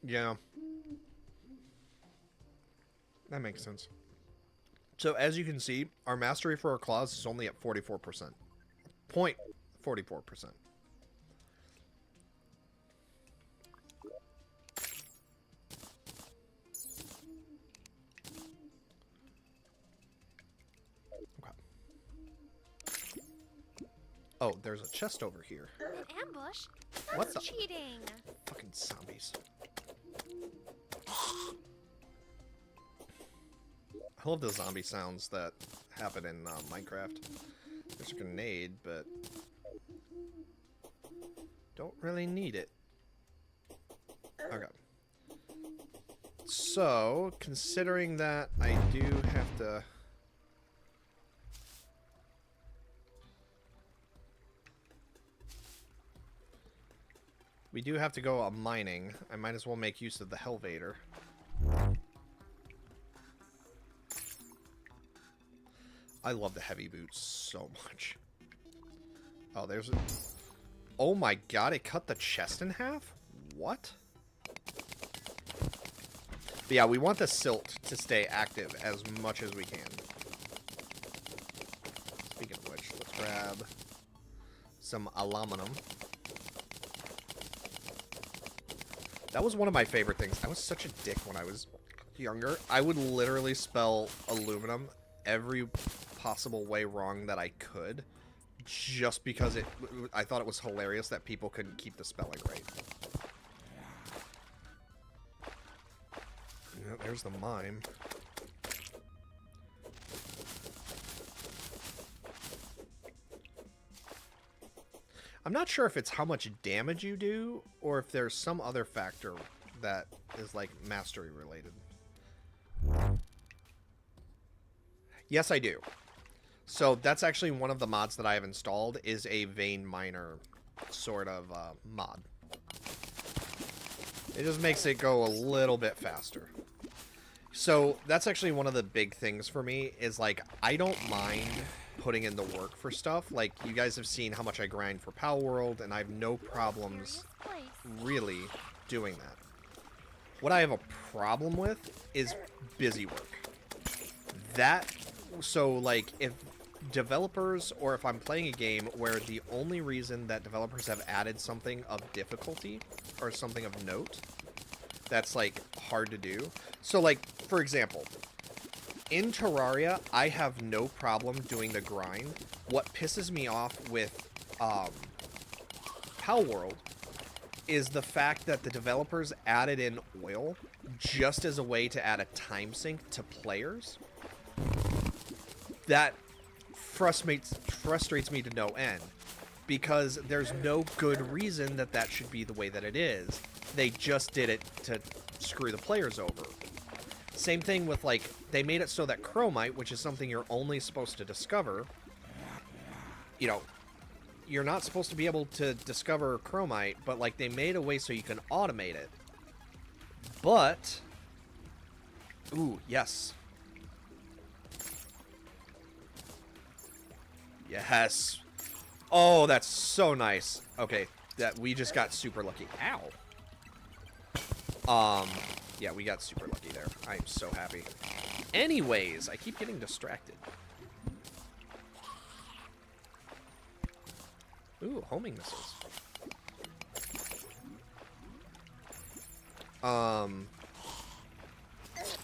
Yeah. That makes sense. So, as you can see, our mastery for our claws is only at 44%. 0.44%. Oh, there's a chest over here. An ambush? What That's the? cheating. Fucking zombies. I love the zombie sounds that happen in Minecraft. There's a grenade, but don't really need it. Okay. So, considering that I do have to... We do have to go mining. I might as well make use of the Helvator. I love the heavy boots so much. Oh, there's a... Oh my god, it cut the chest in half? What? But yeah, we want the silt to stay active as much as we can. Speaking of which, let's grab some aluminum. That was one of my favorite things. I was such a dick when I was younger. I would literally spell aluminum every possible way wrong that I could, just because I thought it was hilarious that people couldn't keep the spelling right. Yeah, there's the mime. I'm not sure if it's how much damage you do, or if there's some other factor that is, like, mastery related. Yes, I do. So that's actually one of the mods that I have installed, is a vein miner sort of mod. It just makes it go a little bit faster. So that's actually one of the big things for me, is like, I don't mind putting in the work for stuff. Like, you guys have seen how much I grind for Palworld, and I have no problems really doing that. What I have a problem with is busy work. So like, if developers, or if I'm playing a game where the only reason that developers have added something of difficulty, or something of note, that's like hard to do. So like, for example, in Terraria, I have no problem doing the grind. What pisses me off with Palworld is the fact that the developers added in oil just as a way to add a time sink to players. That frustrates me to no end, because there's no good reason that that should be the way that it is. They just did it to screw the players over. Same thing with, like, they made it so that chromite, which is something you're only supposed to discover, you know, you're not supposed to be able to discover chromite, but, like, they made a way so you can automate it. But, ooh, yes. Yes. Oh, that's so nice. Okay, that we just got super lucky. Ow. Yeah, we got super lucky there. I am so happy. Anyways, I keep getting distracted. Ooh, homing missiles.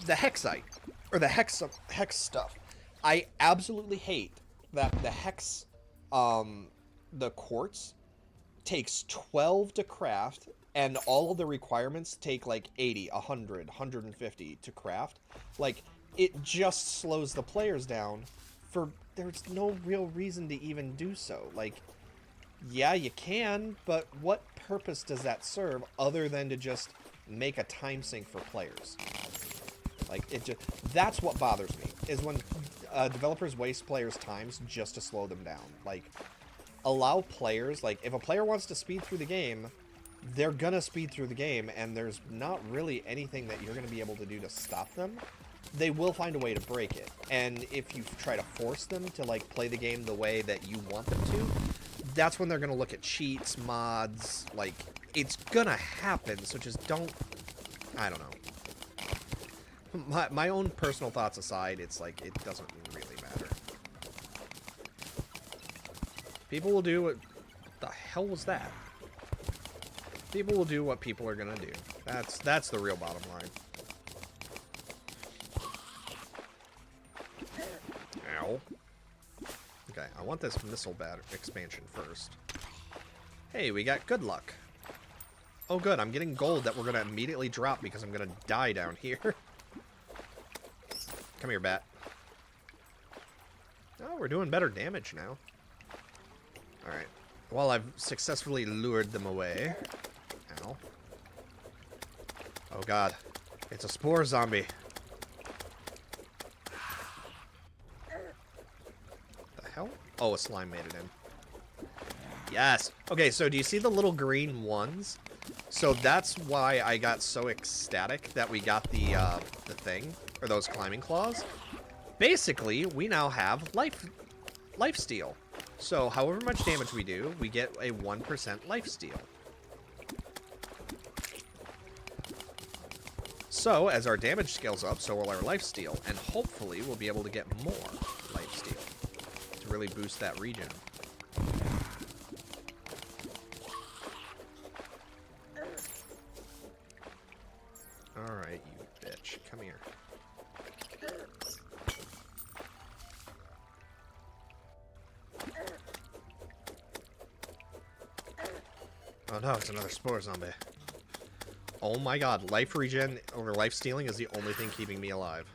The hexite, or the hex stuff. I absolutely hate that the hex, the quartz takes 12 to craft, and all of the requirements take like 80, 100, 150 to craft. Like, it just slows the players down for, there's no real reason to even do so. Like, yeah, you can, but what purpose does that serve other than to just make a time sink for players? Like, that's what bothers me, is when developers waste players' times just to slow them down. Like, allow players, like, if a player wants to speed through the game, they're gonna speed through the game, and there's not really anything that you're gonna be able to do to stop them. They will find a way to break it, and if you try to force them to, like, play the game the way that you want them to, that's when they're gonna look at cheats, mods, like, it's gonna happen, so just don't, I don't know. My own personal thoughts aside, it's like, it doesn't really matter. People will do what the hell was that? People will do what people are gonna do. That's the real bottom line. Ow. Okay, I want this missile expansion first. Hey, we got good luck. Oh, good. I'm getting gold that we're going to immediately drop because I'm going to die down here. Come here, bat. Oh, we're doing better damage now. Alright. Well, I've successfully lured them away. Ow. Oh, God. It's a spore zombie. The hell? Oh, a slime made it in. Yes. Okay, so do you see the little green ones? So that's why I got so ecstatic that we got the thing, or those climbing claws. Basically, we now have life steal. So however much damage we do, we get a 1% life steal. So as our damage scales up, so will our life steal, and hopefully we'll be able to get more life steal to really boost that regen. Alright, you bitch. Come here. Oh no, it's another spore zombie. Oh my god, life regen over life stealing is the only thing keeping me alive.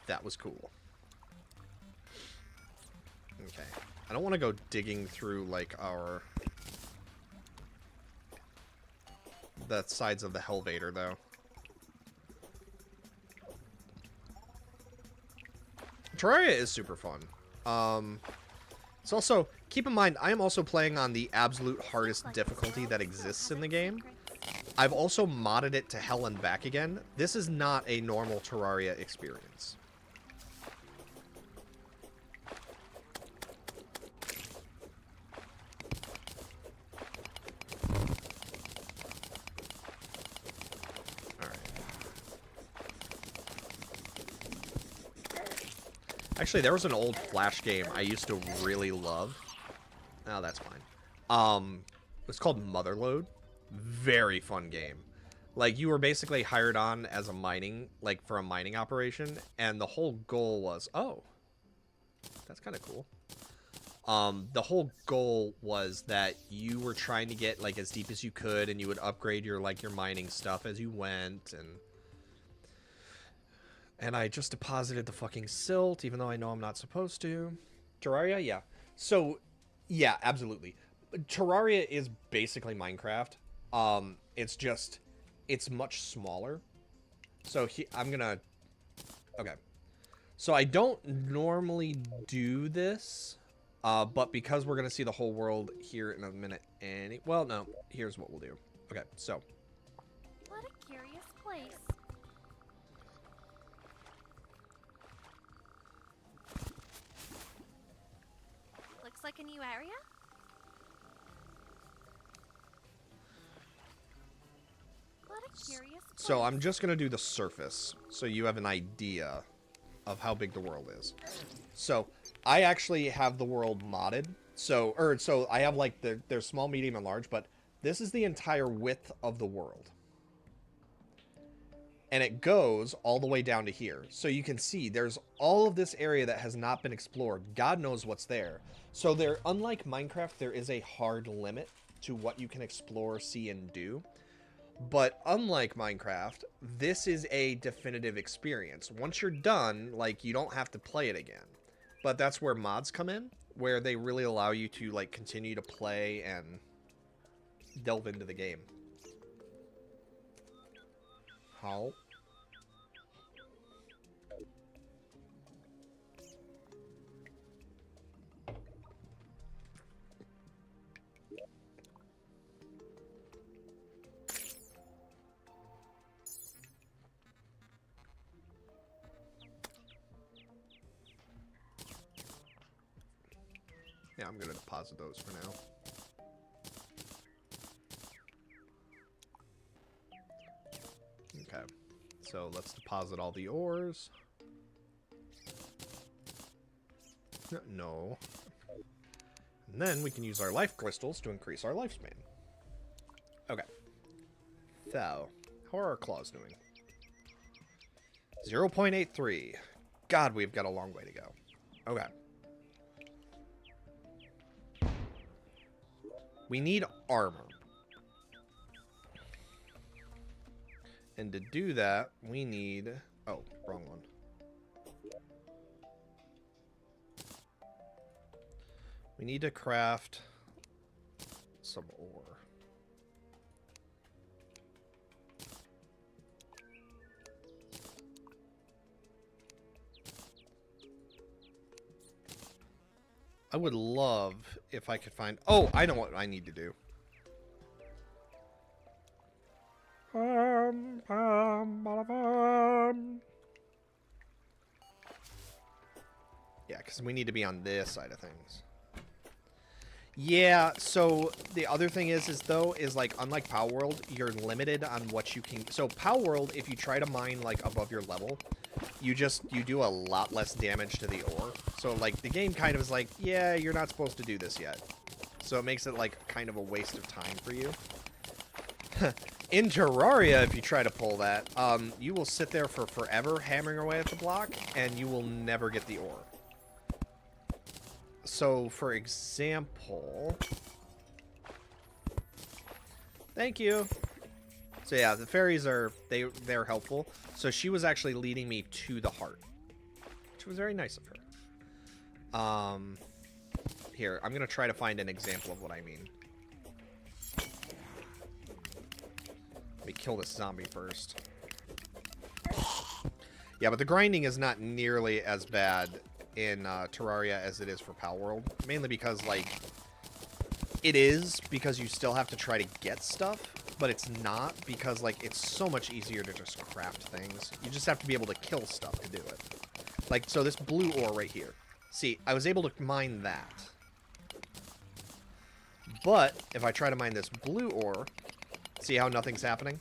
That was cool. Okay. I don't want to go digging through, like, the sides of the Helvator, though. Terraria is super fun. It's also, keep in mind, I am also playing on the absolute hardest difficulty that exists in the game. I've also modded it to hell and back again. This is not a normal Terraria experience. Actually, there was an old Flash game I used to really love. Oh, that's fine. It's called Motherlode. Very fun game. Like, you were basically hired on as a mining, like, for a mining operation, and the whole goal was, oh, that's kind of cool. The whole goal was that you were trying to get, like, as deep as you could, and you would upgrade your, like, your mining stuff as you went, and I just deposited the fucking silt, even though I know I'm not supposed to. Terraria? Yeah. So, yeah, absolutely. Terraria is basically Minecraft. It's just, it's much smaller. So, I'm gonna... Okay. So, I don't normally do this, but because we're gonna see the whole world here in a minute, well, no, here's what we'll do. Okay, so... What a curious place. Looks like a new area? What a curious place. So I'm just going to do the surface, so you have an idea of how big the world is. So I actually have the world modded. So I have, like, there's small, medium, and large, but this is the entire width of the world. And it goes all the way down to here. So you can see there's all of this area that has not been explored. God knows what's there. So unlike Minecraft, there is a hard limit to what you can explore, see, and do. But unlike Minecraft, this is a definitive experience. Once you're done, like, you don't have to play it again. But that's where mods come in, where they really allow you to, like, continue to play and delve into the game. How? Yeah, I'm gonna deposit those for now. Okay, so let's deposit all the ores. No. And then we can use our life crystals to increase our lifespan. Okay. So, how are our claws doing? 0.83. God, we've got a long way to go. Okay. We need armor. And to do that, we need... Oh, wrong one. We need to craft some ore. I would love if I could find... Oh, I know what I need to do. Yeah, because we need to be on this side of things. Yeah, so the other thing is like, unlike Palworld, you're limited on what you can... So Palworld, if you try to mine, like, above your level, you do a lot less damage to the ore. So, like, the game kind of is like, yeah, you're not supposed to do this yet. So it makes it, like, kind of a waste of time for you. In Terraria, if you try to pull that, you will sit there for forever hammering away at the block, and you will never get the ore. So, for example... Thank you! So yeah, the fairies are... They're helpful. So she was actually leading me to the heart. Which was very nice of her. Here, I'm gonna try to find an example of what I mean. Let me kill this zombie first. Yeah, but the grinding is not nearly as bad in Terraria as it is for Palworld. Mainly because, like, it is because you still have to try to get stuff, but it's not because, like, it's so much easier to just craft things. You just have to be able to kill stuff to do it. Like, so this blue ore right here. See, I was able to mine that. But if I try to mine this blue ore, see how nothing's happening?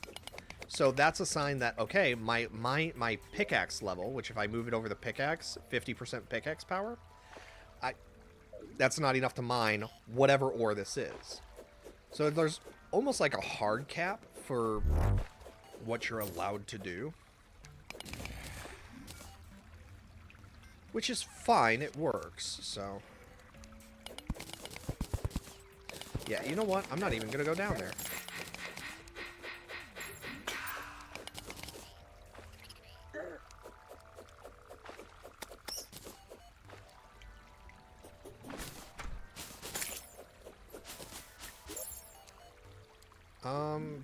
So that's a sign that, okay, my pickaxe level, which if I move it over the pickaxe, 50% pickaxe power, that's not enough to mine whatever ore this is. So there's almost like a hard cap for what you're allowed to do. Which is fine, it works, so... Yeah, you know what? I'm not even gonna go down there.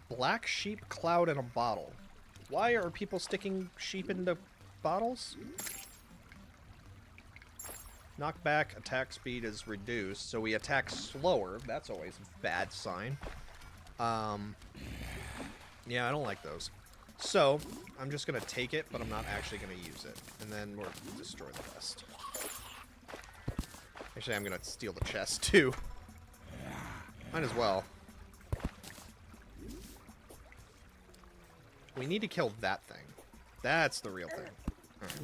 Black sheep cloud in a bottle. Why are people sticking sheep into bottles? Knockback attack speed is reduced, so we attack slower. That's always a bad sign. Yeah, I don't like those. So, I'm just going to take it, but I'm not actually going to use it. And then we'll destroy the rest. Actually, I'm going to steal the chest, too. Might as well. We need to kill that thing. That's the real thing. Alright.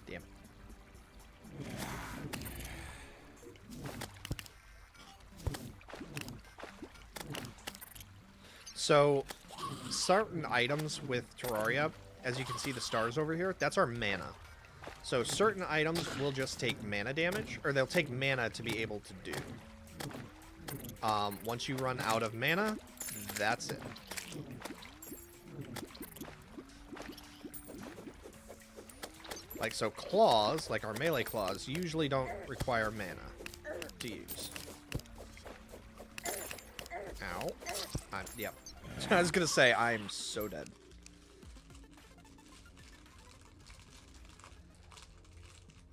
Damn it. So, certain items with Terraria, as you can see the stars over here, that's our mana. So certain items will just take mana damage, or they'll take mana to be able to do. Once you run out of mana, that's it. Like, so claws, like our melee claws, usually don't require mana to use. Ow. Yep. I was gonna say, I'm so dead.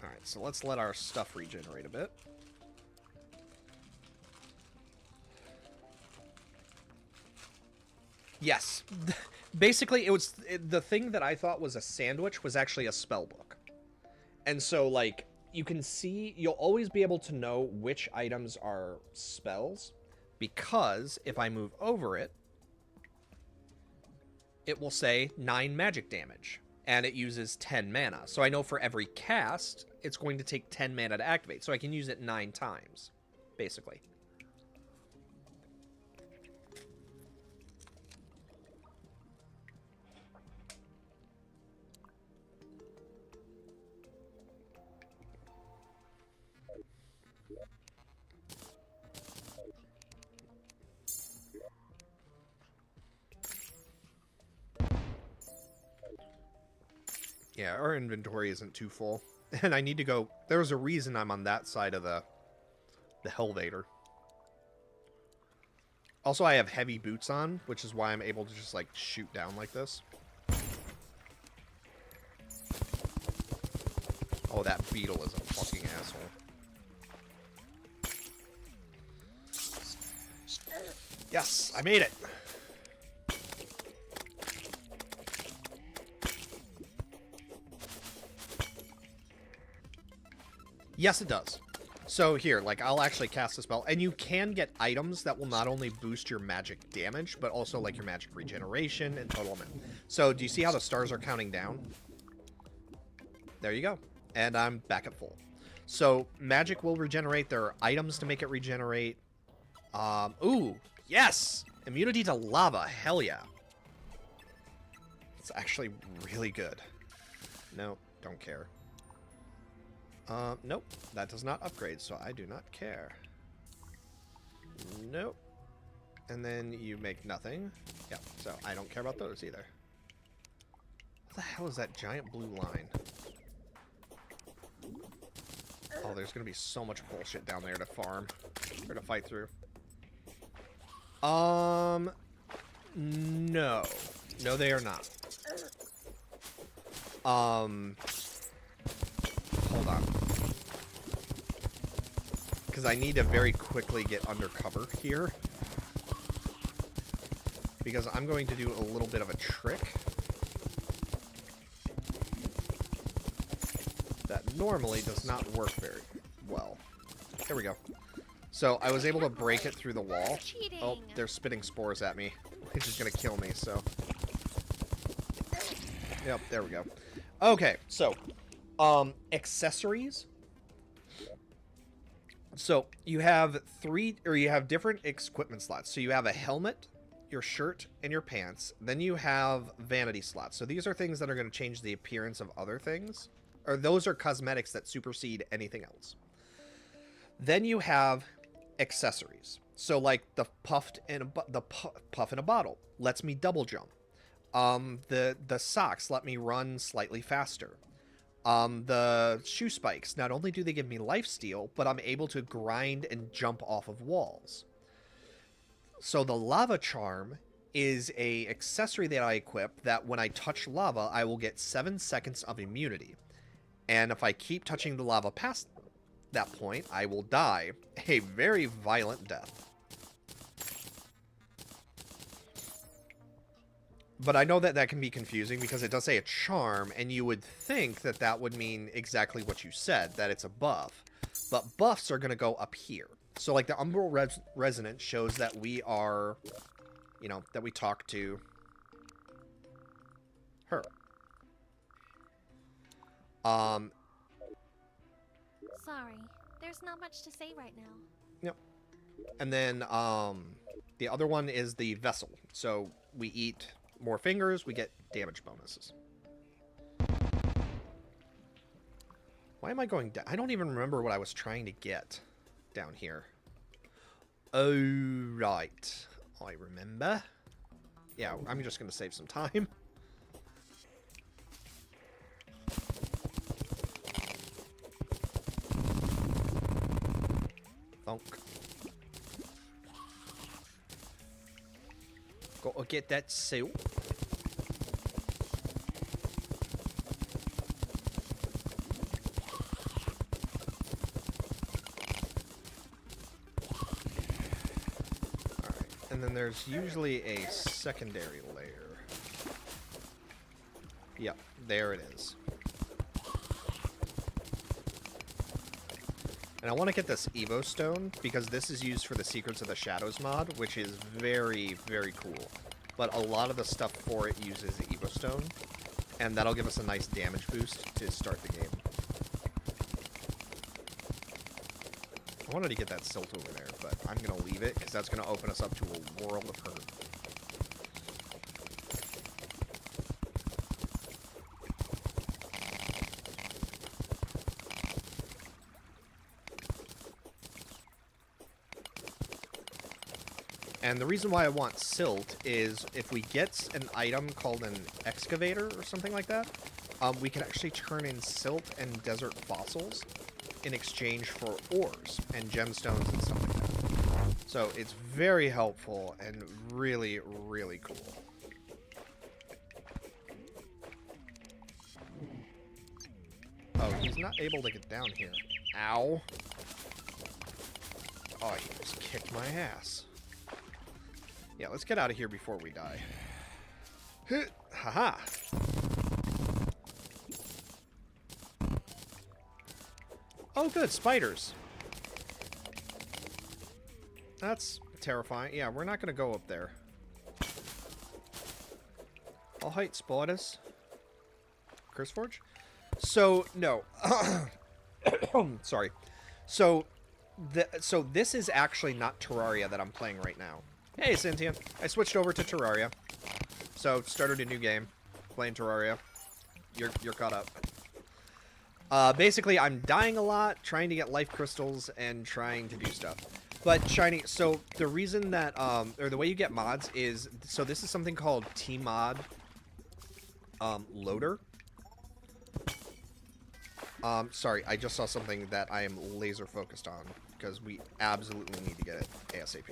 Alright, so let's let our stuff regenerate a bit. Yes. Basically, the thing that I thought was a sandwich was actually a spell book. And so, like, you can see, you'll always be able to know which items are spells, because if I move over it, it will say 9 magic damage. And it uses 10 mana. So I know for every cast, it's going to take 10 mana to activate. So I can use it 9 times, basically. Yeah, our inventory isn't too full. And I need to go... There's a reason I'm on that side of the Helvator. Also, I have heavy boots on, which is why I'm able to just, like, shoot down like this. Oh, that beetle is a fucking asshole. Yes, I made it! Yes, it does. So here, like, I'll actually cast a spell, and you can get items that will not only boost your magic damage, but also, like, your magic regeneration and total amount. So, do you see how the stars are counting down? There you go. And I'm back at full. So, magic will regenerate. There are items to make it regenerate. Ooh, yes! Immunity to lava, hell yeah. It's actually really good. No, don't care. Nope, that does not upgrade, so I do not care. Nope. And then you make nothing. Yep, so I don't care about those either. What the hell is that giant blue line? Oh, there's gonna be so much bullshit down there to farm. Or to fight through. No. No, they are not. Hold on. Because I need to very quickly get undercover here. Because I'm going to do a little bit of a trick that normally does not work very well. There we go. So I was able to break it through the wall. Oh, they're spitting spores at me, which is going to kill me, so... Yep, there we go. Okay, so... accessories. So you have different equipment slots. So you have a helmet, your shirt, and your pants. Then you have vanity slots. So these are things that are going to change the appearance of other things. Or those are cosmetics that supersede anything else. Then you have accessories. So like the puff in a bottle lets me double jump. The socks let me run slightly faster. The shoe spikes, not only do they give me lifesteal, but I'm able to grind and jump off of walls. So the lava charm is a accessory that I equip that when I touch lava, I will get 7 seconds of immunity. And if I keep touching the lava past that point, I will die a very violent death. But I know that that can be confusing because it does say a charm, and you would think that that would mean exactly what you said, that it's a buff. But buffs are going to go up here. So, like, the Umbral Resonance shows that we are, you know, that we talk to her. Sorry, there's not much to say right now. Yep. And then, the other one is the Vessel. So, we eat more fingers, we get damage bonuses. Why am I going down? I don't even remember what I was trying to get down here. Oh, right. I remember. Yeah, I'm just going to save some time. Thunk. Gotta get that seal. Alright, and then there's usually a secondary layer. Yep, there it is. And I want to get this Evo Stone, because this is used for the Secrets of the Shadows mod, which is very, very cool. But a lot of the stuff for it uses the Evo Stone, and that'll give us a nice damage boost to start the game. I wanted to get that silt over there, but I'm going to leave it, because that's going to open us up to a world of hurt. And the reason why I want silt is if we get an item called an excavator or something like that, we can actually turn in silt and desert fossils in exchange for ores and gemstones and stuff like that. So it's very helpful and really, really cool. Oh, he's not able to get down here. Ow. Oh, he just kicked my ass. Yeah, let's get out of here before we die. Haha. Oh, good. Spiders. That's terrifying. Yeah, we're not going to go up there. I'll hate spiders. Curseforge? So, no. Sorry. So this is actually not Terraria that I'm playing right now. Hey, Sentient. I switched over to Terraria. So, started a new game. Playing Terraria. You're caught up. Basically, I'm dying a lot, trying to get life crystals, and trying to do stuff. But Shiny, so the reason that, or the way you get mods is, so this is something called T-Mod Loader. Sorry, I just saw something that I am laser focused on, because we absolutely need to get it ASAP.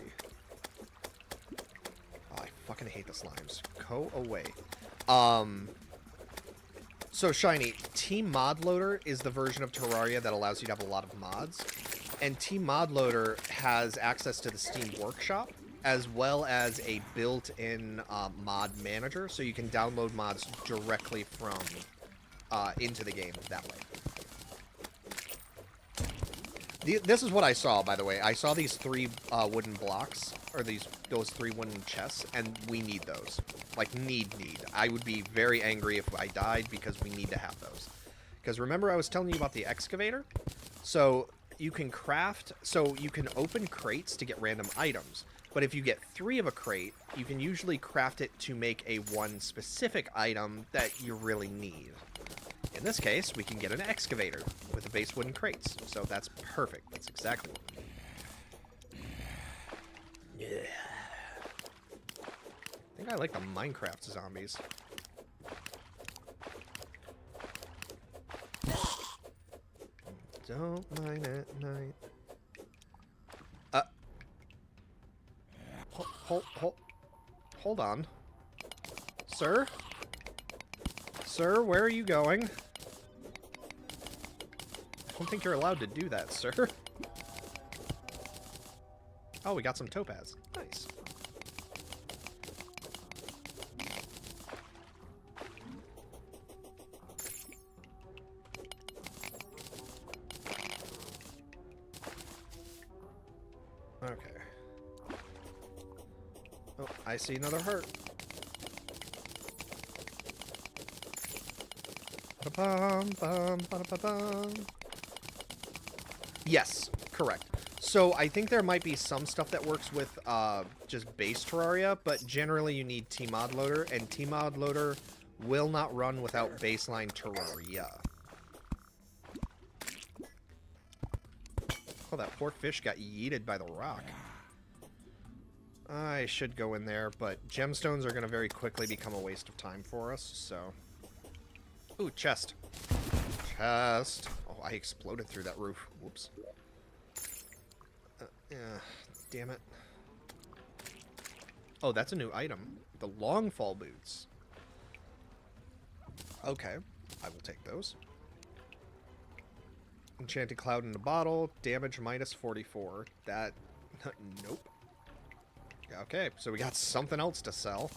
Oh, I fucking hate the slimes. Go away. So Shiny, T-Mod Loader is the version of Terraria that allows you to have a lot of mods. And T-Mod Loader has access to the Steam Workshop, as well as a built-in mod manager, so you can download mods directly from into the game that way. This is what I saw, by the way. I saw these 3 wooden blocks, or those 3 wooden chests, and we need those. Like, need. I would be very angry if I died, because we need to have those. Because remember I was telling you about the excavator? So, you can craft... So, you can open crates to get random items. But if you get 3 of a crate, you can usually craft it to make a one specific item that you really need. In this case, we can get an excavator with the base wooden crates. So that's perfect. That's exactly what we need. Yeah. I think I like the Minecraft zombies. Don't mind at night. Hold on. Sir? Sir, where are you going? I don't think you're allowed to do that, sir. Oh, we got some topaz. Nice. Okay. Oh, I see another heart. Yes, correct. So I think there might be some stuff that works with just base Terraria, but generally you need T-Mod Loader, and T-Mod Loader will not run without baseline Terraria. Oh, that poor fish got yeeted by the rock. I should go in there, but gemstones are going to very quickly become a waste of time for us, so... Ooh, chest. Chest. Oh, I exploded through that roof. Whoops. Yeah, damn it. Oh, that's a new item. The long fall boots. Okay, I will take those. Enchanted cloud in a bottle. Damage minus 44. That... Nope. Okay, so we got something else to sell.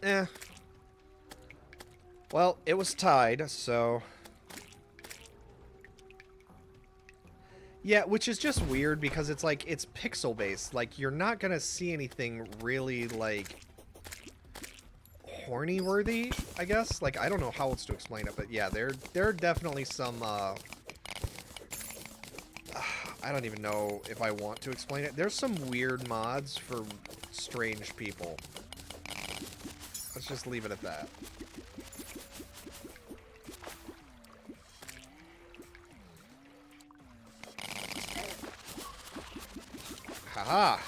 Eh. Well, it was tied, so... Yeah, which is just weird because it's like, it's pixel-based. Like, you're not gonna see anything really, like, horny-worthy, I guess? Like, I don't know how else to explain it, but yeah, there are definitely some, I don't even know if I want to explain it. There's some weird mods for strange people. Let's just leave it at that. Haha.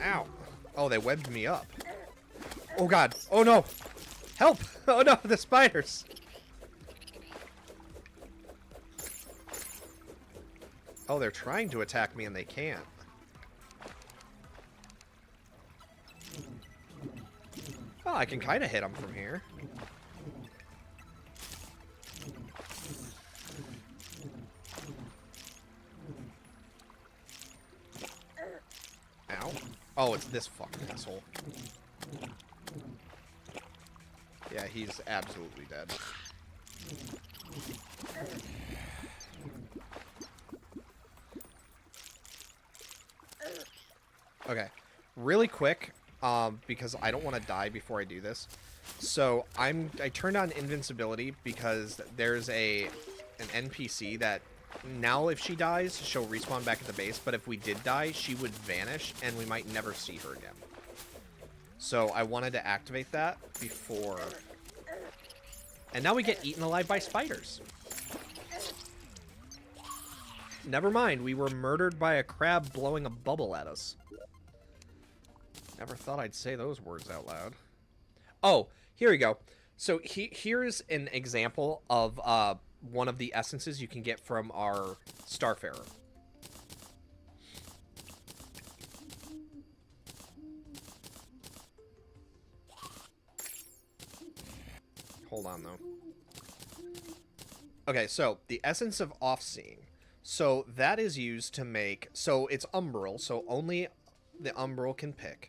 Ow. Oh, they webbed me up. Oh, God. Oh, no. Help. Oh, no. The spiders. Oh, they're trying to attack me and they can't. Oh, I can kind of hit them from here. Ow. Oh, it's this fucking asshole. Yeah, he's absolutely dead. Okay. Really quick, because I don't want to die before I do this. So I turned on invincibility because there's an NPC that now if she dies, she'll respawn back at the base, but if we did die, she would vanish and we might never see her again. So I wanted to activate that before. And now we get eaten alive by spiders. Never mind, we were murdered by a crab blowing a bubble at us. Never thought I'd say those words out loud. Oh, here we go. So here's an example of one of the essences you can get from our Starfarer. Hold on, though. Okay, so the essence of off-seeing. So that is used to make... So it's umbral, so only the umbral can pick.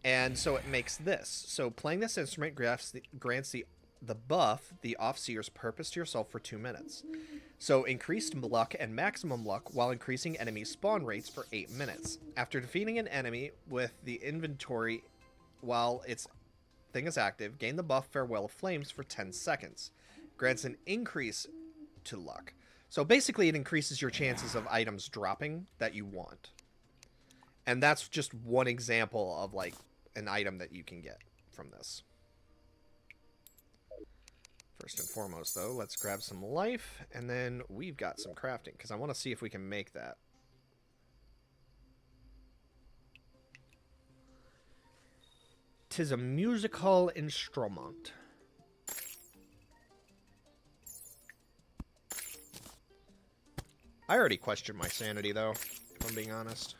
And so it makes this. So playing this instrument grants the buff, the Off-Seer's purpose to yourself for 2 minutes. So increased luck and maximum luck while increasing enemy spawn rates for 8 minutes. After defeating an enemy with the inventory while its thing is active, gain the buff Farewell of Flames for 10 seconds. Grants an increase to luck. So basically it increases your chances of items dropping that you want. And that's just one example of like an item that you can get from this. First and foremost, though, let's grab some life, and then we've got some crafting, because I want to see if we can make that. Tis a musical instrument. I already questioned my sanity, though, if I'm being honest.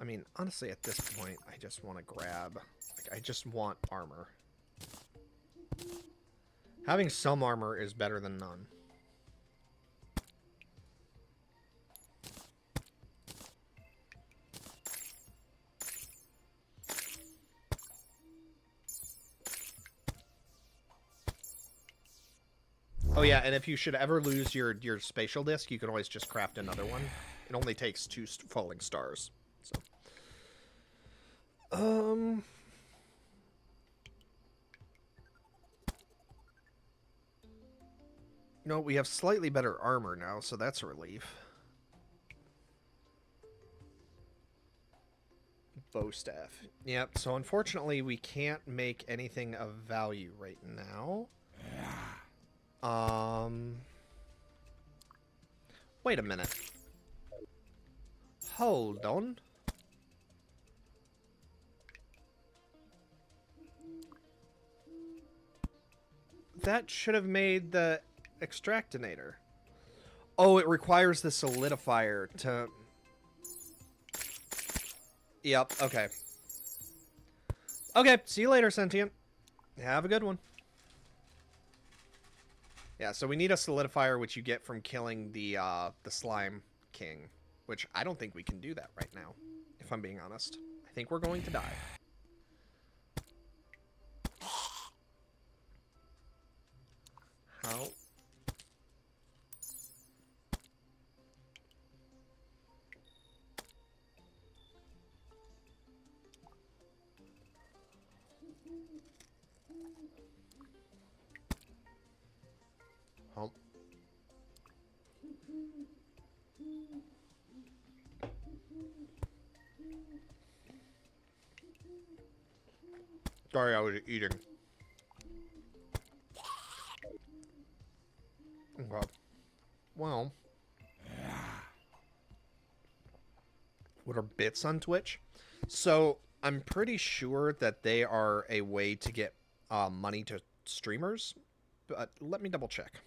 I mean, honestly, at this point, I just want to grab... Like, I just want armor. Having some armor is better than none. Oh yeah, and if you should ever lose your spatial disc, you can always just craft another one. It only takes 2 falling stars. So, no, we have slightly better armor now, so that's a relief. Bow staff. Yep, so unfortunately we can't make anything of value right now. Wait a minute. Hold on. That should have made the extractinator. Oh, it requires the solidifier to... Yep, okay. Okay, see you later, Sentient. Have a good one. Yeah, so we need a solidifier, which you get from killing the Slime King. Which I don't think we can do that right now, if I'm being honest. I think we're going to die. How? Oh. Sorry, I was eating. Okay. Well. What are bits on Twitch? So I'm pretty sure that they are a way to get money to streamers, but let me double check.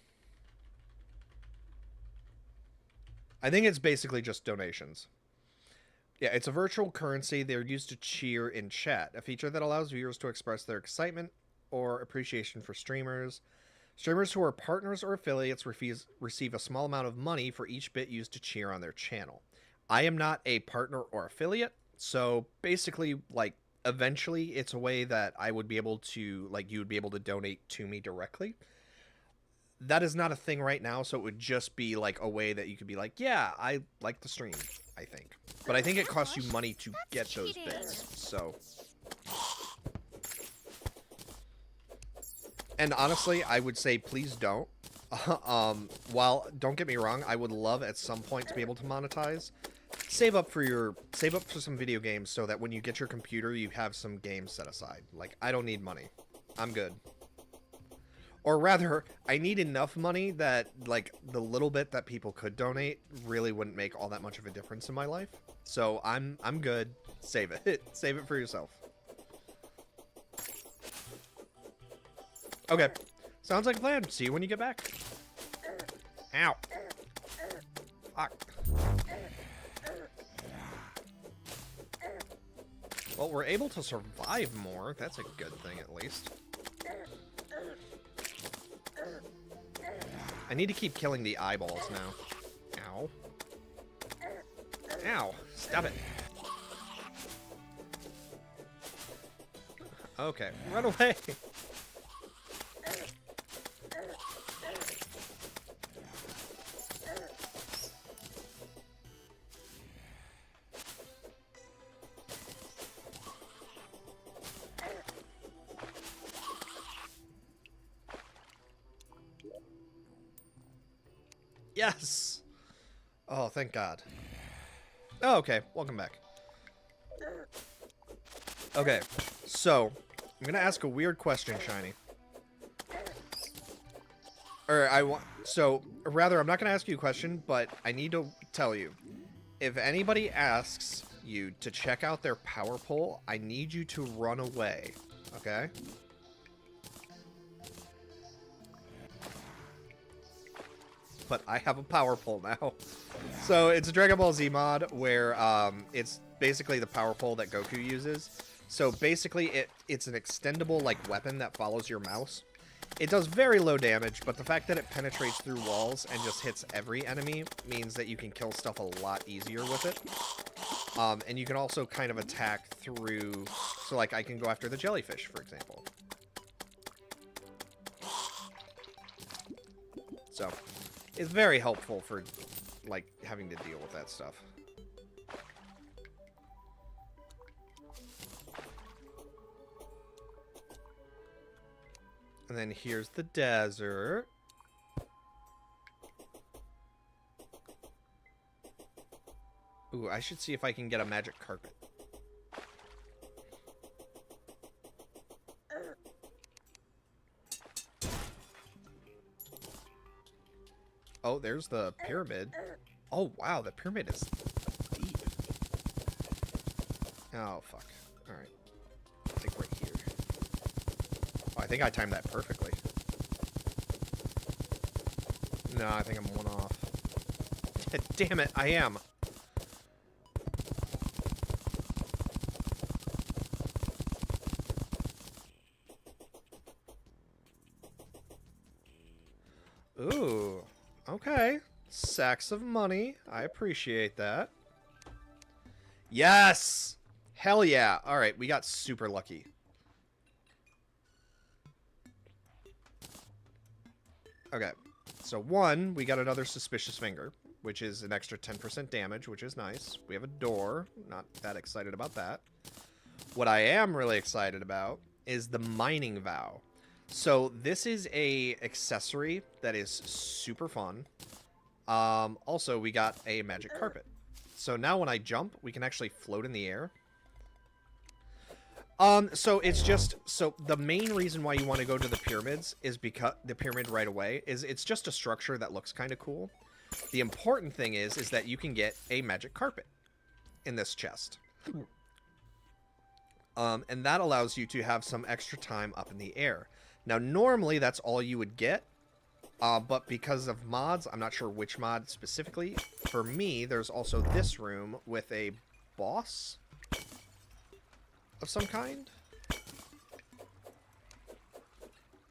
I think it's basically just donations. Yeah, it's a virtual currency. They're used to cheer in chat, a feature that allows viewers to express their excitement or appreciation for streamers. Streamers who are partners or affiliates receive a small amount of money for each bit used to cheer on their channel. I am not a partner or affiliate, so basically, like, eventually it's a way that I would be able to, like, you would be able to donate to me directly. That is not a thing right now, so it would just be, like, a way that you could be like, yeah, I like the stream, I think. But I think it costs you money to get those bits, so... And honestly, I would say please don't. While, don't get me wrong, I would love at some point to be able to monetize. Save up for some video games so that when you get your computer, you have some games set aside. Like, I don't need money. I'm good. Or rather, I need enough money that, like, the little bit that people could donate really wouldn't make all that much of a difference in my life. So I'm good. Save it. Save it for yourself. Okay. Sounds like a plan. See you when you get back. Ow. Fuck. Well, we're able to survive more. That's a good thing, at least. I need to keep killing the eyeballs now. Ow. Ow. Stop it. Okay. Run away. Yes! Oh, thank God. Oh, okay. Welcome back. Okay, so I'm gonna ask a weird question, Shiny. Rather, I'm not gonna ask you a question, but I need to tell you. If anybody asks you to check out their power pole, I need you to run away, okay? But I have a power pole now. So it's a Dragon Ball Z mod where it's basically the power pole that Goku uses. So basically it's an extendable like weapon that follows your mouse. It does very low damage, but the fact that it penetrates through walls and just hits every enemy means that you can kill stuff a lot easier with it. And you can also kind of attack through... So like I can go after the jellyfish, for example. So... It's very helpful for, like, having to deal with that stuff. And then here's the desert. Ooh, I should see if I can get a magic carpet. Oh, there's the pyramid. Oh, wow, the pyramid is deep. Oh, fuck. Alright. I think right here. Oh, I think I timed that perfectly. No, I think I'm one off. Damn it, I am. Ooh. Okay. Sacks of money. I appreciate that. Yes! Hell yeah. Alright, we got super lucky. Okay. So one, we got another suspicious finger, which is an extra 10% damage, which is nice. We have a door. Not that excited about that. What I am really excited about is the mining vow. So this is a accessory that is super fun. Also, we got a magic carpet. So now when I jump, we can actually float in the air. So it's just, so the main reason why you want to go to the pyramids is because, the pyramid right away, is it's just a structure that looks kind of cool. The important thing is that you can get a magic carpet. in this chest. And that allows you to have some extra time up in the air. Now, normally that's all you would get, but because of mods, I'm not sure which mod specifically. For me, there's also this room with a boss of some kind,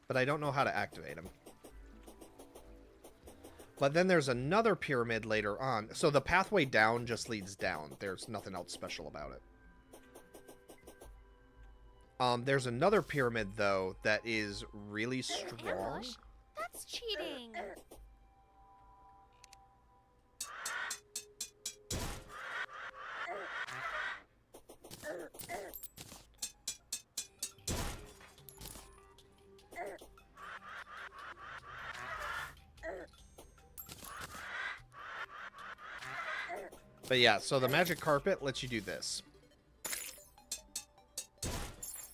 but I don't know how to activate him. But then there's another pyramid later on. So the pathway down just leads down. There's nothing else special about it. There's another pyramid, though, that is really strong. Ambush? That's cheating. But yeah, so the magic carpet lets you do this.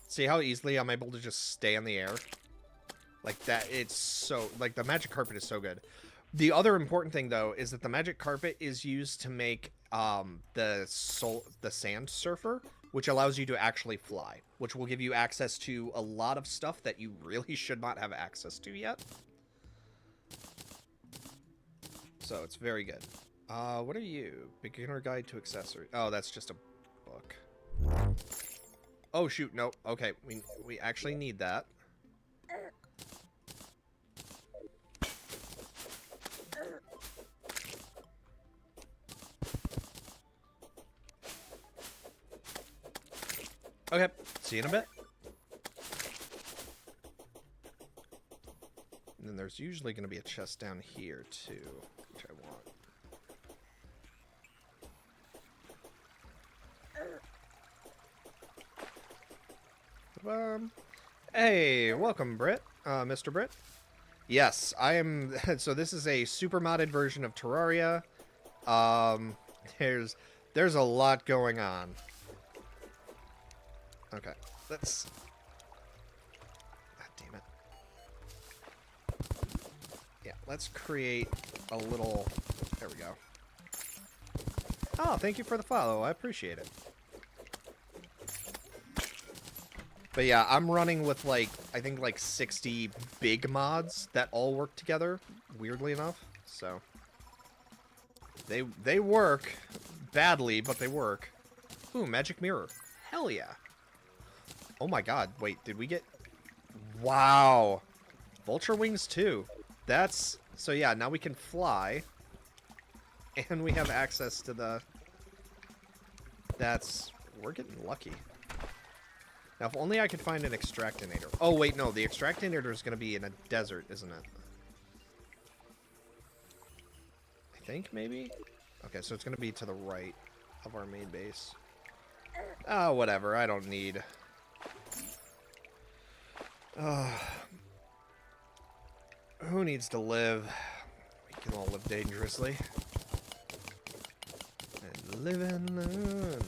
See how easily I'm able to just stay in the air? Like that, it's so... Like, the magic carpet is so good. The other important thing, though, is that the magic carpet is used to make the sand surfer, which allows you to actually fly, which will give you access to a lot of stuff that you really should not have access to yet. So it's very good. What are you? Beginner Guide to Accessory. Oh, that's just a book. Oh, shoot. No. Okay. We actually need that. Okay. See you in a bit. And then there's usually going to be a chest down here, too, which I want. Hey, welcome, Britt. Mr. Britt. Yes, I am. So this is a super modded version of Terraria. There's a lot going on. Okay, let's. God damn it. Yeah, let's create a little. There we go. Oh, thank you for the follow. I appreciate it. But yeah, I'm running with, like, I think, like, 60 big mods that all work together, weirdly enough. So, they work badly, but they work. Ooh, magic mirror. Hell yeah. Oh my god, wait, did we get... Wow. Vulture wings, too. That's... So yeah, now we can fly. And we have access to the... That's... We're getting lucky. Now, if only I could find an extractinator. Oh, wait, no. The extractinator is going to be in a desert, isn't it? I think, maybe? Okay, so it's going to be to the right of our main base. Oh, whatever. I don't need... Who needs to live? We can all live dangerously. And live and learn.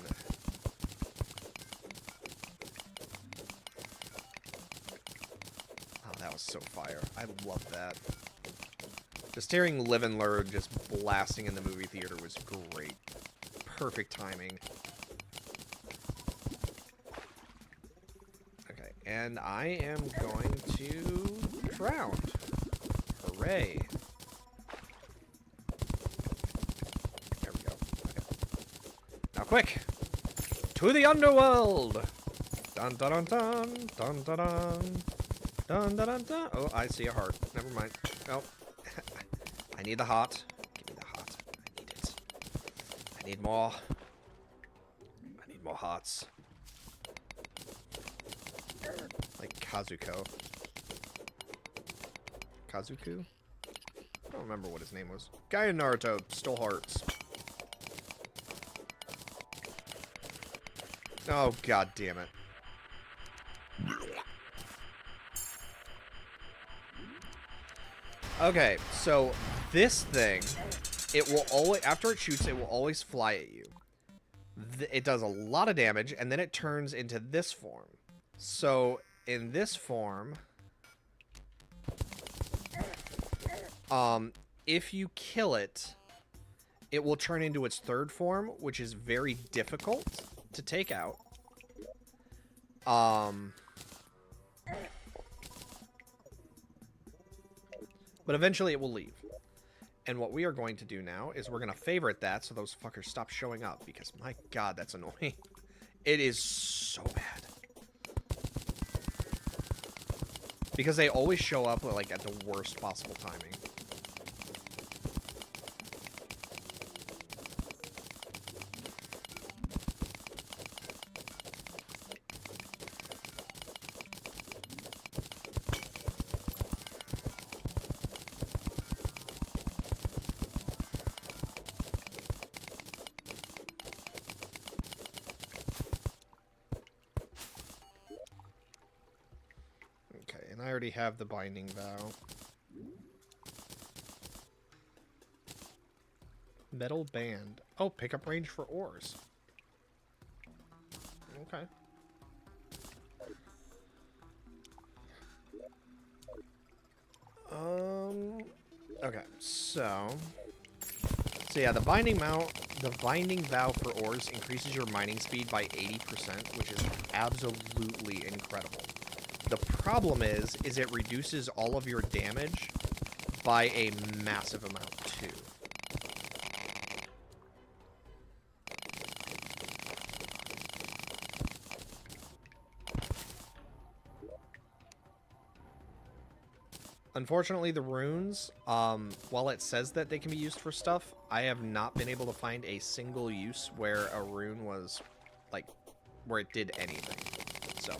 So fire. I love that. Just hearing Live and Learn just blasting in the movie theater was great. Perfect timing. Okay, and I am going to drown. Hooray. There we go. Okay. Now quick! To the underworld! Dun dun dun dun dun dun dun. Dun, dun, dun, dun. Oh, I see a heart. Never mind. Oh. I need the heart. Give me the heart. I need it. I need more. I need more hearts. Like Kazuko. Kazuku? I don't remember what his name was. Guy in Naruto stole hearts. Oh, god damn it. Okay, so this thing, it will always, after it shoots, it will always fly at you. It does a lot of damage, and then it turns into this form. So, in this form, if you kill it, it will turn into its third form, which is very difficult to take out. But eventually it will leave. And what we are going to do now is we're going to favorite that so those fuckers stop showing up, because my god, that's annoying. It is so bad. Because they always show up like at the worst possible timing. I already have the binding vow. Metal band. Oh, pickup range for ores. Okay. Okay, so yeah, the binding vow for ores increases your mining speed by 80%, which is absolutely incredible. The problem is it reduces all of your damage by a massive amount, too. Unfortunately, the runes, while it says that they can be used for stuff, I have not been able to find a single use where a rune was, like, where it did anything. So...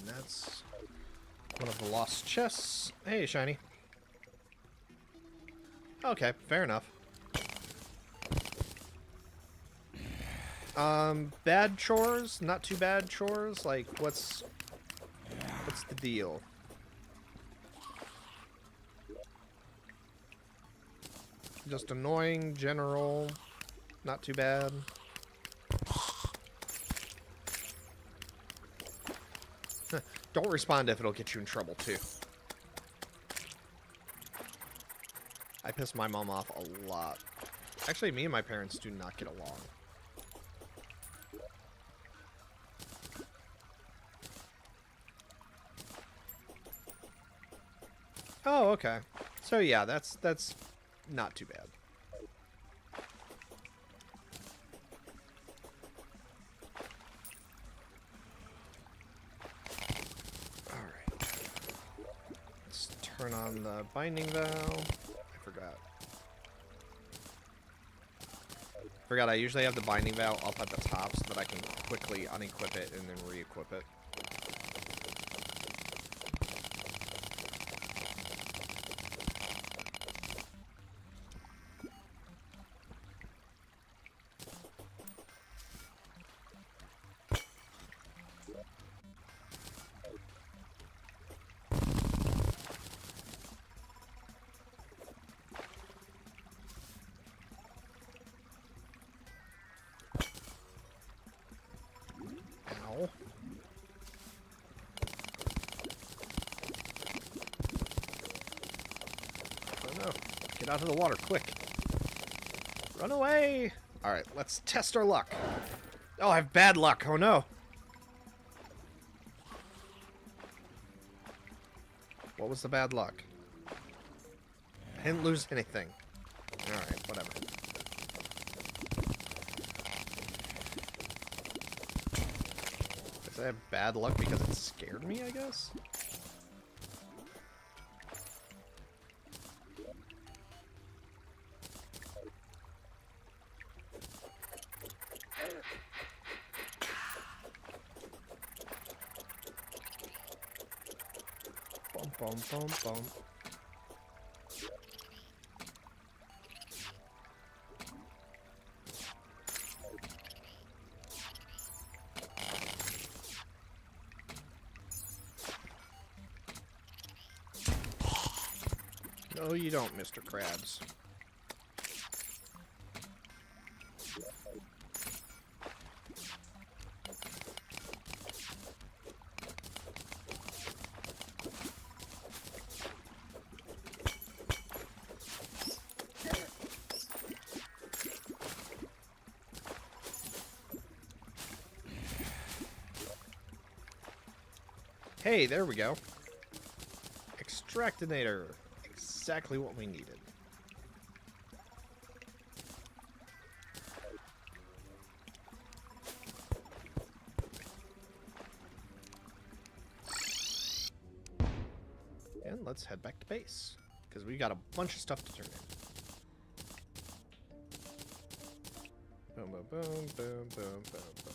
That's one of the lost chests. Hey, shiny. Okay, fair enough. Bad chores? Not too bad chores? Like, what's the deal? Just annoying, general, not too bad. Don't respond if it'll get you in trouble, too. I piss my mom off a lot. Actually, me and my parents do not get along. Oh, okay. So yeah, that's not too bad. Turn on the binding vow. I forgot I usually have the binding vow up at the top so that I can quickly unequip it and then re-equip it. Get out of the water, quick. Run away! Alright, let's test our luck. Oh, I have bad luck. Oh, no. What was the bad luck? I didn't lose anything. Alright, whatever. Does I have bad luck because it scared me, I guess? Boom, boom, boom. No, you don't, Mr. Krabs. Hey, there we go. Extractinator. Exactly what we needed. And let's head back to base, because we got a bunch of stuff to turn in. Boom, boom, boom, boom, boom, boom, boom.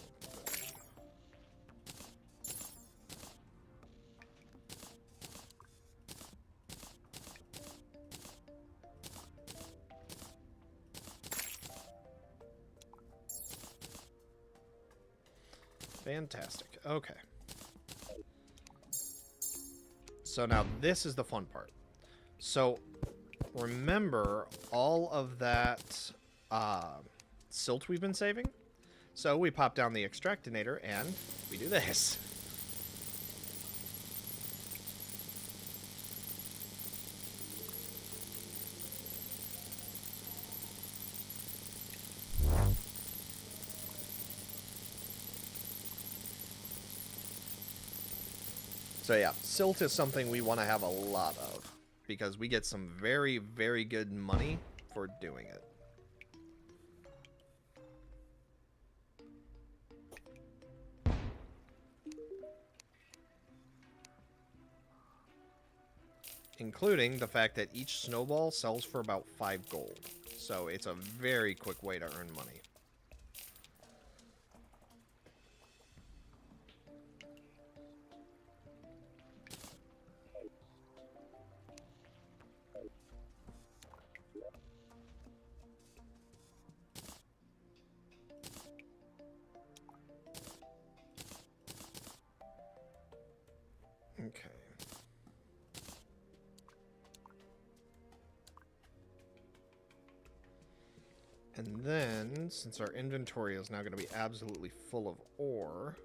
Fantastic. Okay. So now this is the fun part. So remember all of that silt we've been saving? So we pop down the extractinator and we do this. So yeah, silt is something we want to have a lot of, because we get some very, very good money for doing it. Including the fact that each snowball sells for about 5 gold. So it's a very quick way to earn money. Okay. And then, since our inventory is now going to be absolutely full of ore,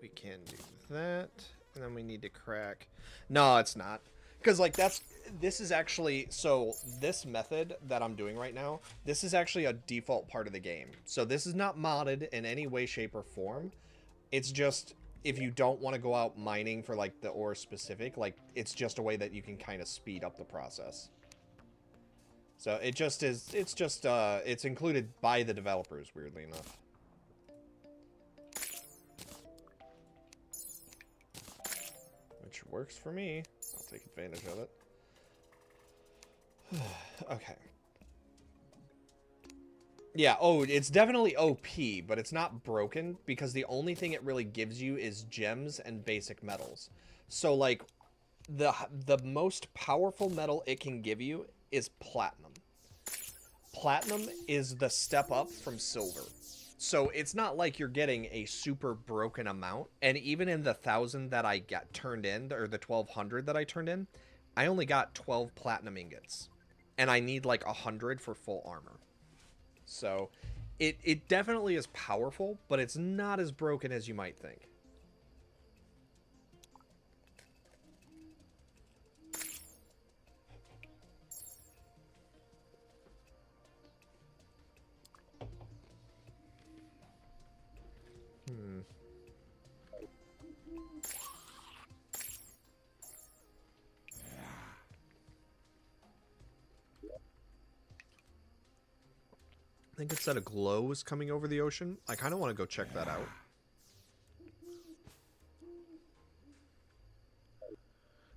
we can do that. And then we need to crack... No, it's not. Because, like, this is actually... So, this method that I'm doing right now, this is actually a default part of the game. So, this is not modded in any way, shape, or form. It's just... If you don't want to go out mining for, like, the ore specific, like, it's just a way that you can kind of speed up the process. So it just is, it's included by the developers, weirdly enough. Which works for me. I'll take advantage of it. Okay. Yeah, oh, it's definitely OP, but it's not broken, because the only thing it really gives you is gems and basic metals. So, like, the most powerful metal it can give you is platinum. Platinum is the step up from silver. So it's not like you're getting a super broken amount. And even in the 1,000 that I got turned in, or the 1,200 that I turned in, I only got 12 platinum ingots. And I need like 100 for full armor. So it definitely is powerful, but it's not as broken as you might think. I think it said a glow was coming over the ocean. I kind of want to go check that out.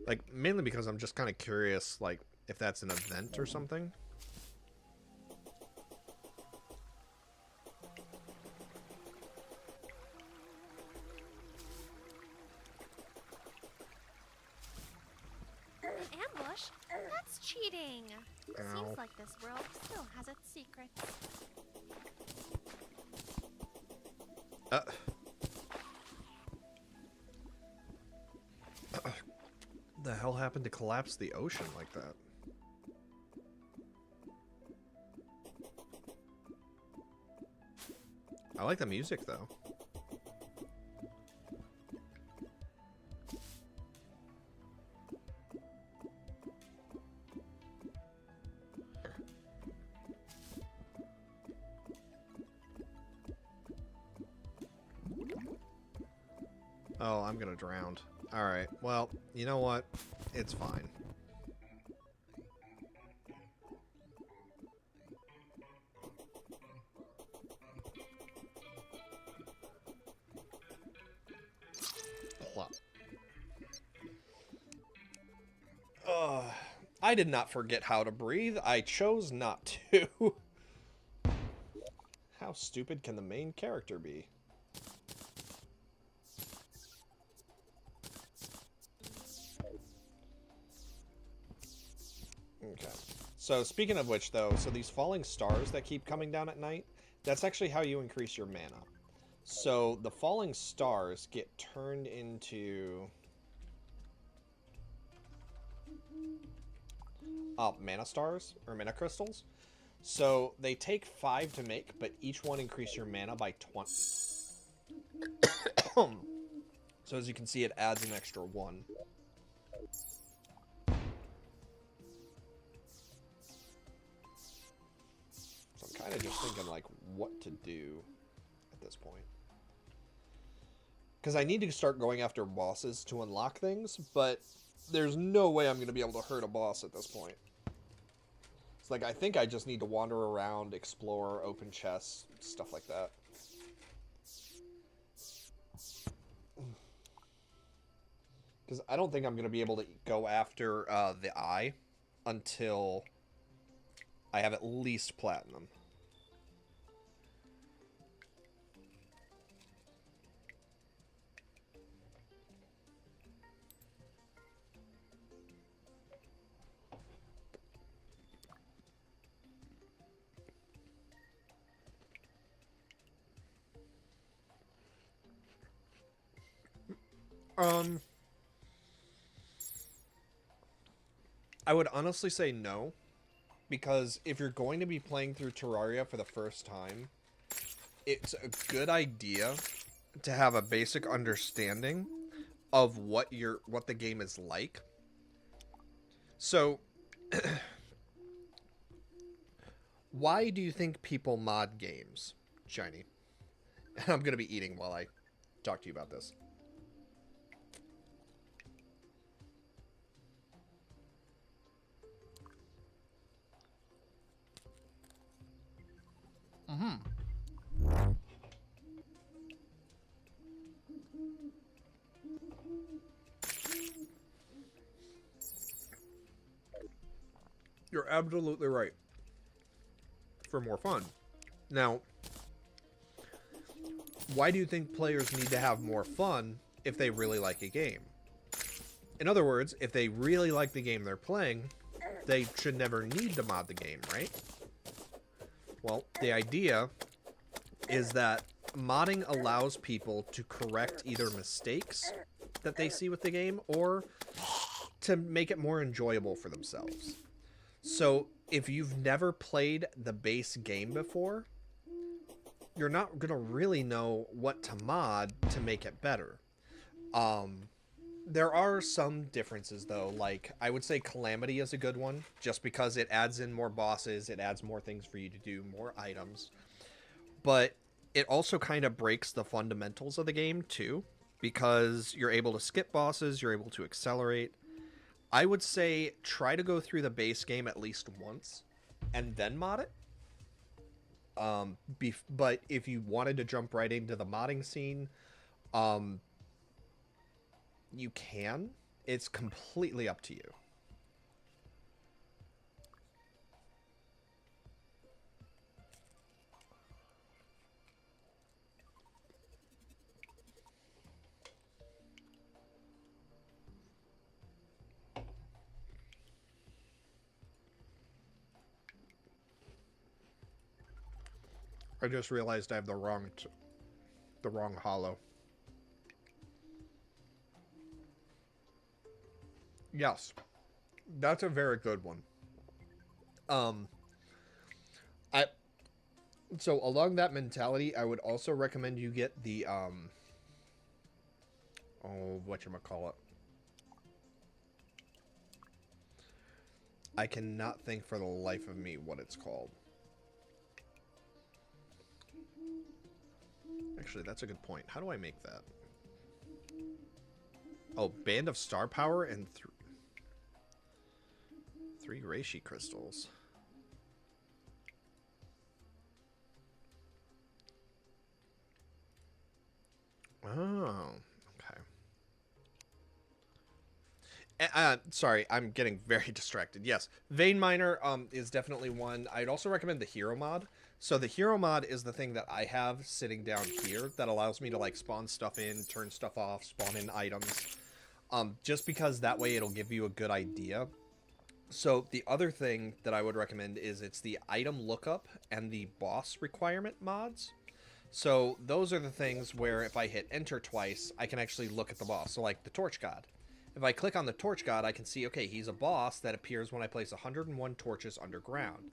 Like, mainly because I'm just kind of curious, like, if that's an event or something. cheating. Ow. Seems like this world still has its secrets. The hell happened to collapse the ocean like that? I like the music though. Oh, I'm gonna drown. Alright, well, you know what? It's fine. Plop. I did not forget how to breathe. I chose not to. How stupid can the main character be? Okay. So speaking of which, though, so these falling stars that keep coming down at night, that's actually how you increase your mana. So the falling stars get turned into mana stars or mana crystals. So they take 5 to make, but each one increase your mana by 20. So as you can see, it adds an extra 1. So I'm kind of just thinking, like, what to do at this point. Because I need to start going after bosses to unlock things, but there's no way I'm going to be able to hurt a boss at this point. It's like, I think I just need to wander around, explore, open chests, stuff like that. Because I don't think I'm going to be able to go after the eye until I have at least platinum. I would honestly say no, because if you're going to be playing through Terraria for the first time, it's a good idea to have a basic understanding of what the game is like. So, why do you think people mod games, Shiny? I'm going to be eating while I talk to you about this. You're absolutely right. For more fun. Now, why do you think players need to have more fun if they really like a game? In other words, if they really like the game they're playing, they should never need to mod the game, right? Well, the idea is that modding allows people to correct either mistakes that they see with the game or to make it more enjoyable for themselves. So if you've never played the base game before, you're not going to really know what to mod to make it better. There are some differences, though. Like, I would say Calamity is a good one, just because it adds in more bosses, it adds more things for you to do, more items. But it also kind of breaks the fundamentals of the game, too, because you're able to skip bosses, you're able to accelerate. I would say try to go through the base game at least once, and then mod it. But if you wanted to jump right into the modding scene, you can. It's completely up to you. I just realized I have the wrong hollow. Yes, that's a very good one. Um, I so along that mentality, I would also recommend you get the oh, whatchamacallit. I cannot think for the life of me what it's called. Actually, that's a good point. How do I make that? Oh, Band of Star Power and three Reishi crystals. Oh, okay. Sorry, I'm getting very distracted. Yes, Vein Miner is definitely one. I'd also recommend the Hero mod. So the Hero mod is the thing that I have sitting down here that allows me to like spawn stuff in, turn stuff off, spawn in items. Just because that way it'll give you a good idea. So the other thing that I would recommend is it's the item lookup and the boss requirement mods. So those are the things where if I hit enter twice, I can actually look at the boss. So like the Torch God. If I click on the Torch God, I can see, okay, he's a boss that appears when I place 101 torches underground.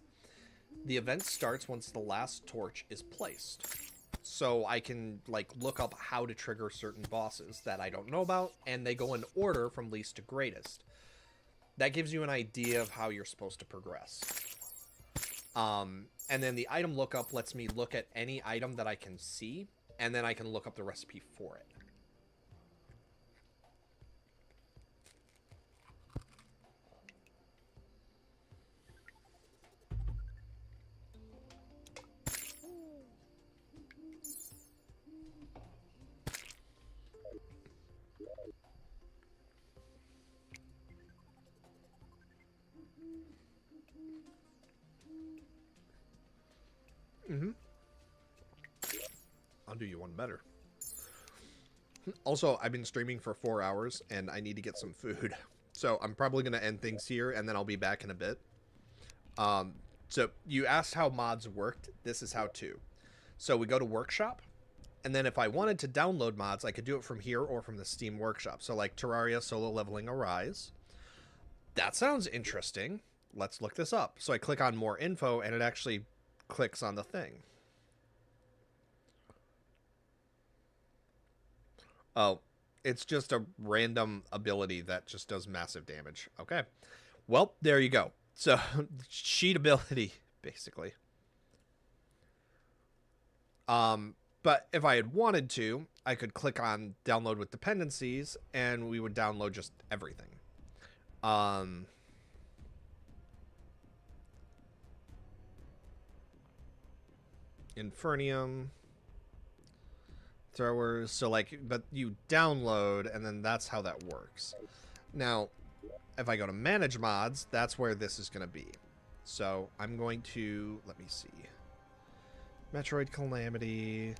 The event starts once the last torch is placed. So I can like look up how to trigger certain bosses that I don't know about, and they go in order from least to greatest. That gives you an idea of how you're supposed to progress. And then the item lookup lets me look at any item that I can see, and then I can look up the recipe for it. Mm-hmm. I'll do you one better. Also, I've been streaming for 4 hours, and I need to get some food. So I'm probably going to end things here, and then I'll be back in a bit. So you asked how mods worked. This is how to. So we go to Workshop, and then if I wanted to download mods, I could do it from here or from the Steam Workshop. So like Terraria Solo Leveling Arise. That sounds interesting. Let's look this up. So I click on more info, and it actually clicks on the thing. Oh, it's just a random ability that just does massive damage. Okay. Well, there you go. So, cheat ability, basically. But if I had wanted to, I could click on download with dependencies, and we would download just everything. Infernium. Throwers. So, like, but you download, and then that's how that works. Now, if I go to manage mods, that's where this is going to be. So I'm going to, let me see. Metroid Calamity.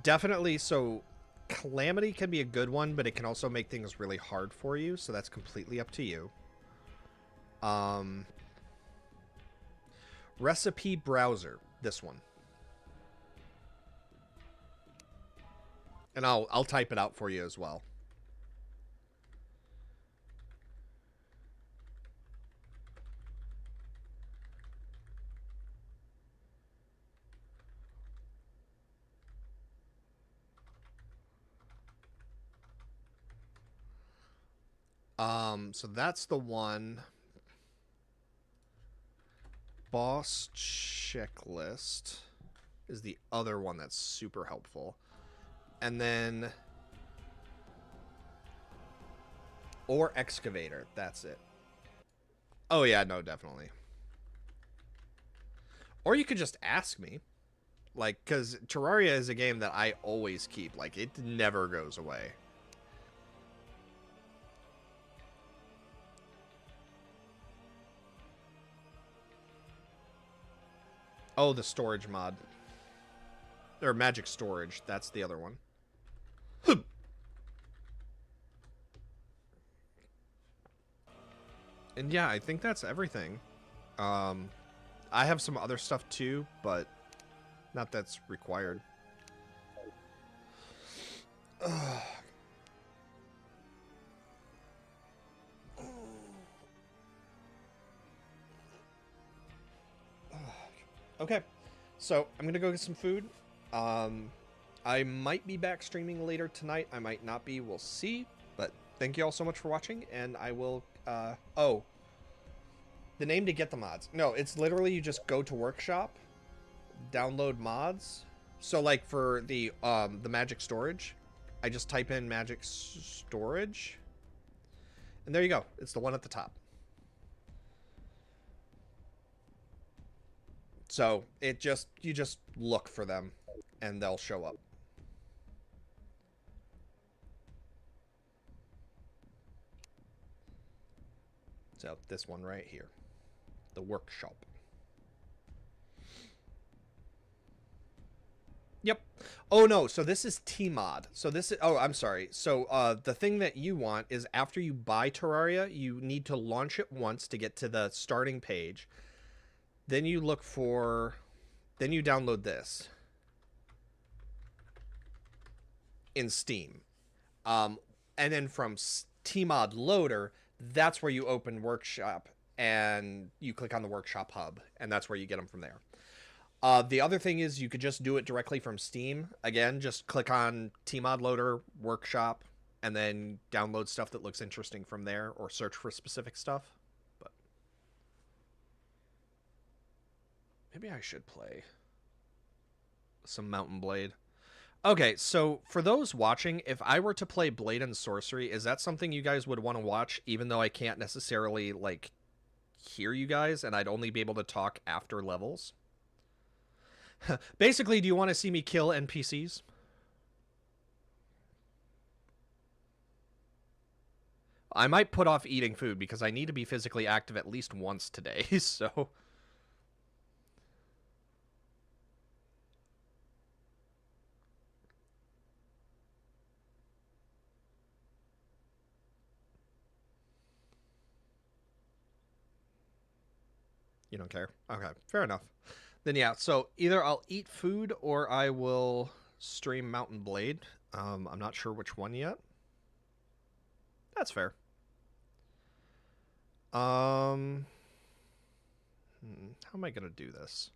Definitely, so Calamity can be a good one, but it can also make things really hard for you, so that's completely up to you. Recipe Browser, this one. And I'll type it out for you as well. So that's the one. Boss checklist is the other one that's super helpful. And then or excavator, that's it. Oh yeah, no, definitely. Or you could just ask me. Like, because Terraria is a game that I always keep. Like, it never goes away. Oh, the storage mod. Or magic storage. That's the other one. And yeah, I think that's everything. I have some other stuff too, but Not that's required. Okay, so I'm gonna go get some food. I might be back streaming later tonight. I might not be. We'll see. But thank you all so much for watching, and I will. Oh, the name to get the mods. No, it's literally you just go to Workshop, download mods. So like for the magic storage, I just type in magic storage, and there you go. It's the one at the top. So you just look for them, and they'll show up. So this one right here, the workshop. Yep. Oh no, so this is Tmod. So this is, oh, I'm sorry. So the thing that you want is after you buy Terraria, you need to launch it once to get to the starting page. Then you look for, then you download this in Steam. And then from Tmod Loader, that's where you open Workshop and you click on the Workshop hub, and that's where you get them from there. The other thing is you could just do it directly from Steam. Again, just click on Tmod Loader, Workshop, and then download stuff that looks interesting from there, or search for specific stuff. But maybe I should play some Mountain Blade. Okay, so for those watching, if I were to play Blade and Sorcery, is that something you guys would want to watch, even though I can't necessarily, like, hear you guys, and I'd only be able to talk after levels? Basically, do you want to see me kill NPCs? I might put off eating food, because I need to be physically active at least once today, so... You don't care? Okay, fair enough. Then yeah, so either I'll eat food or I will stream Mountain Blade. I'm not sure which one yet. That's fair. How am I gonna do this?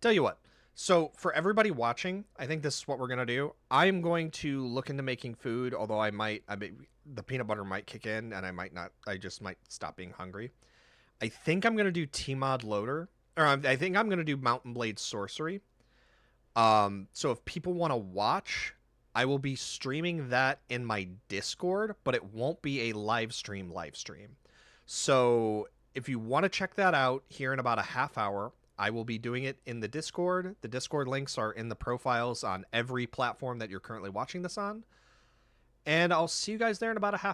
Tell you what. So for everybody watching, I think this is what we're gonna do. I'm going to look into making food, although I mean, the peanut butter might kick in, and I might not. I just might stop being hungry. I think I'm gonna do Tmod Loader, or I think I'm gonna do Mountain Blade Sorcery. So if people want to watch, I will be streaming that in my Discord, but it won't be a live stream. So if you want to check that out here in about a half hour, I will be doing it in the Discord. The Discord links are in the profiles on every platform that you're currently watching this on. And I'll see you guys there in about a half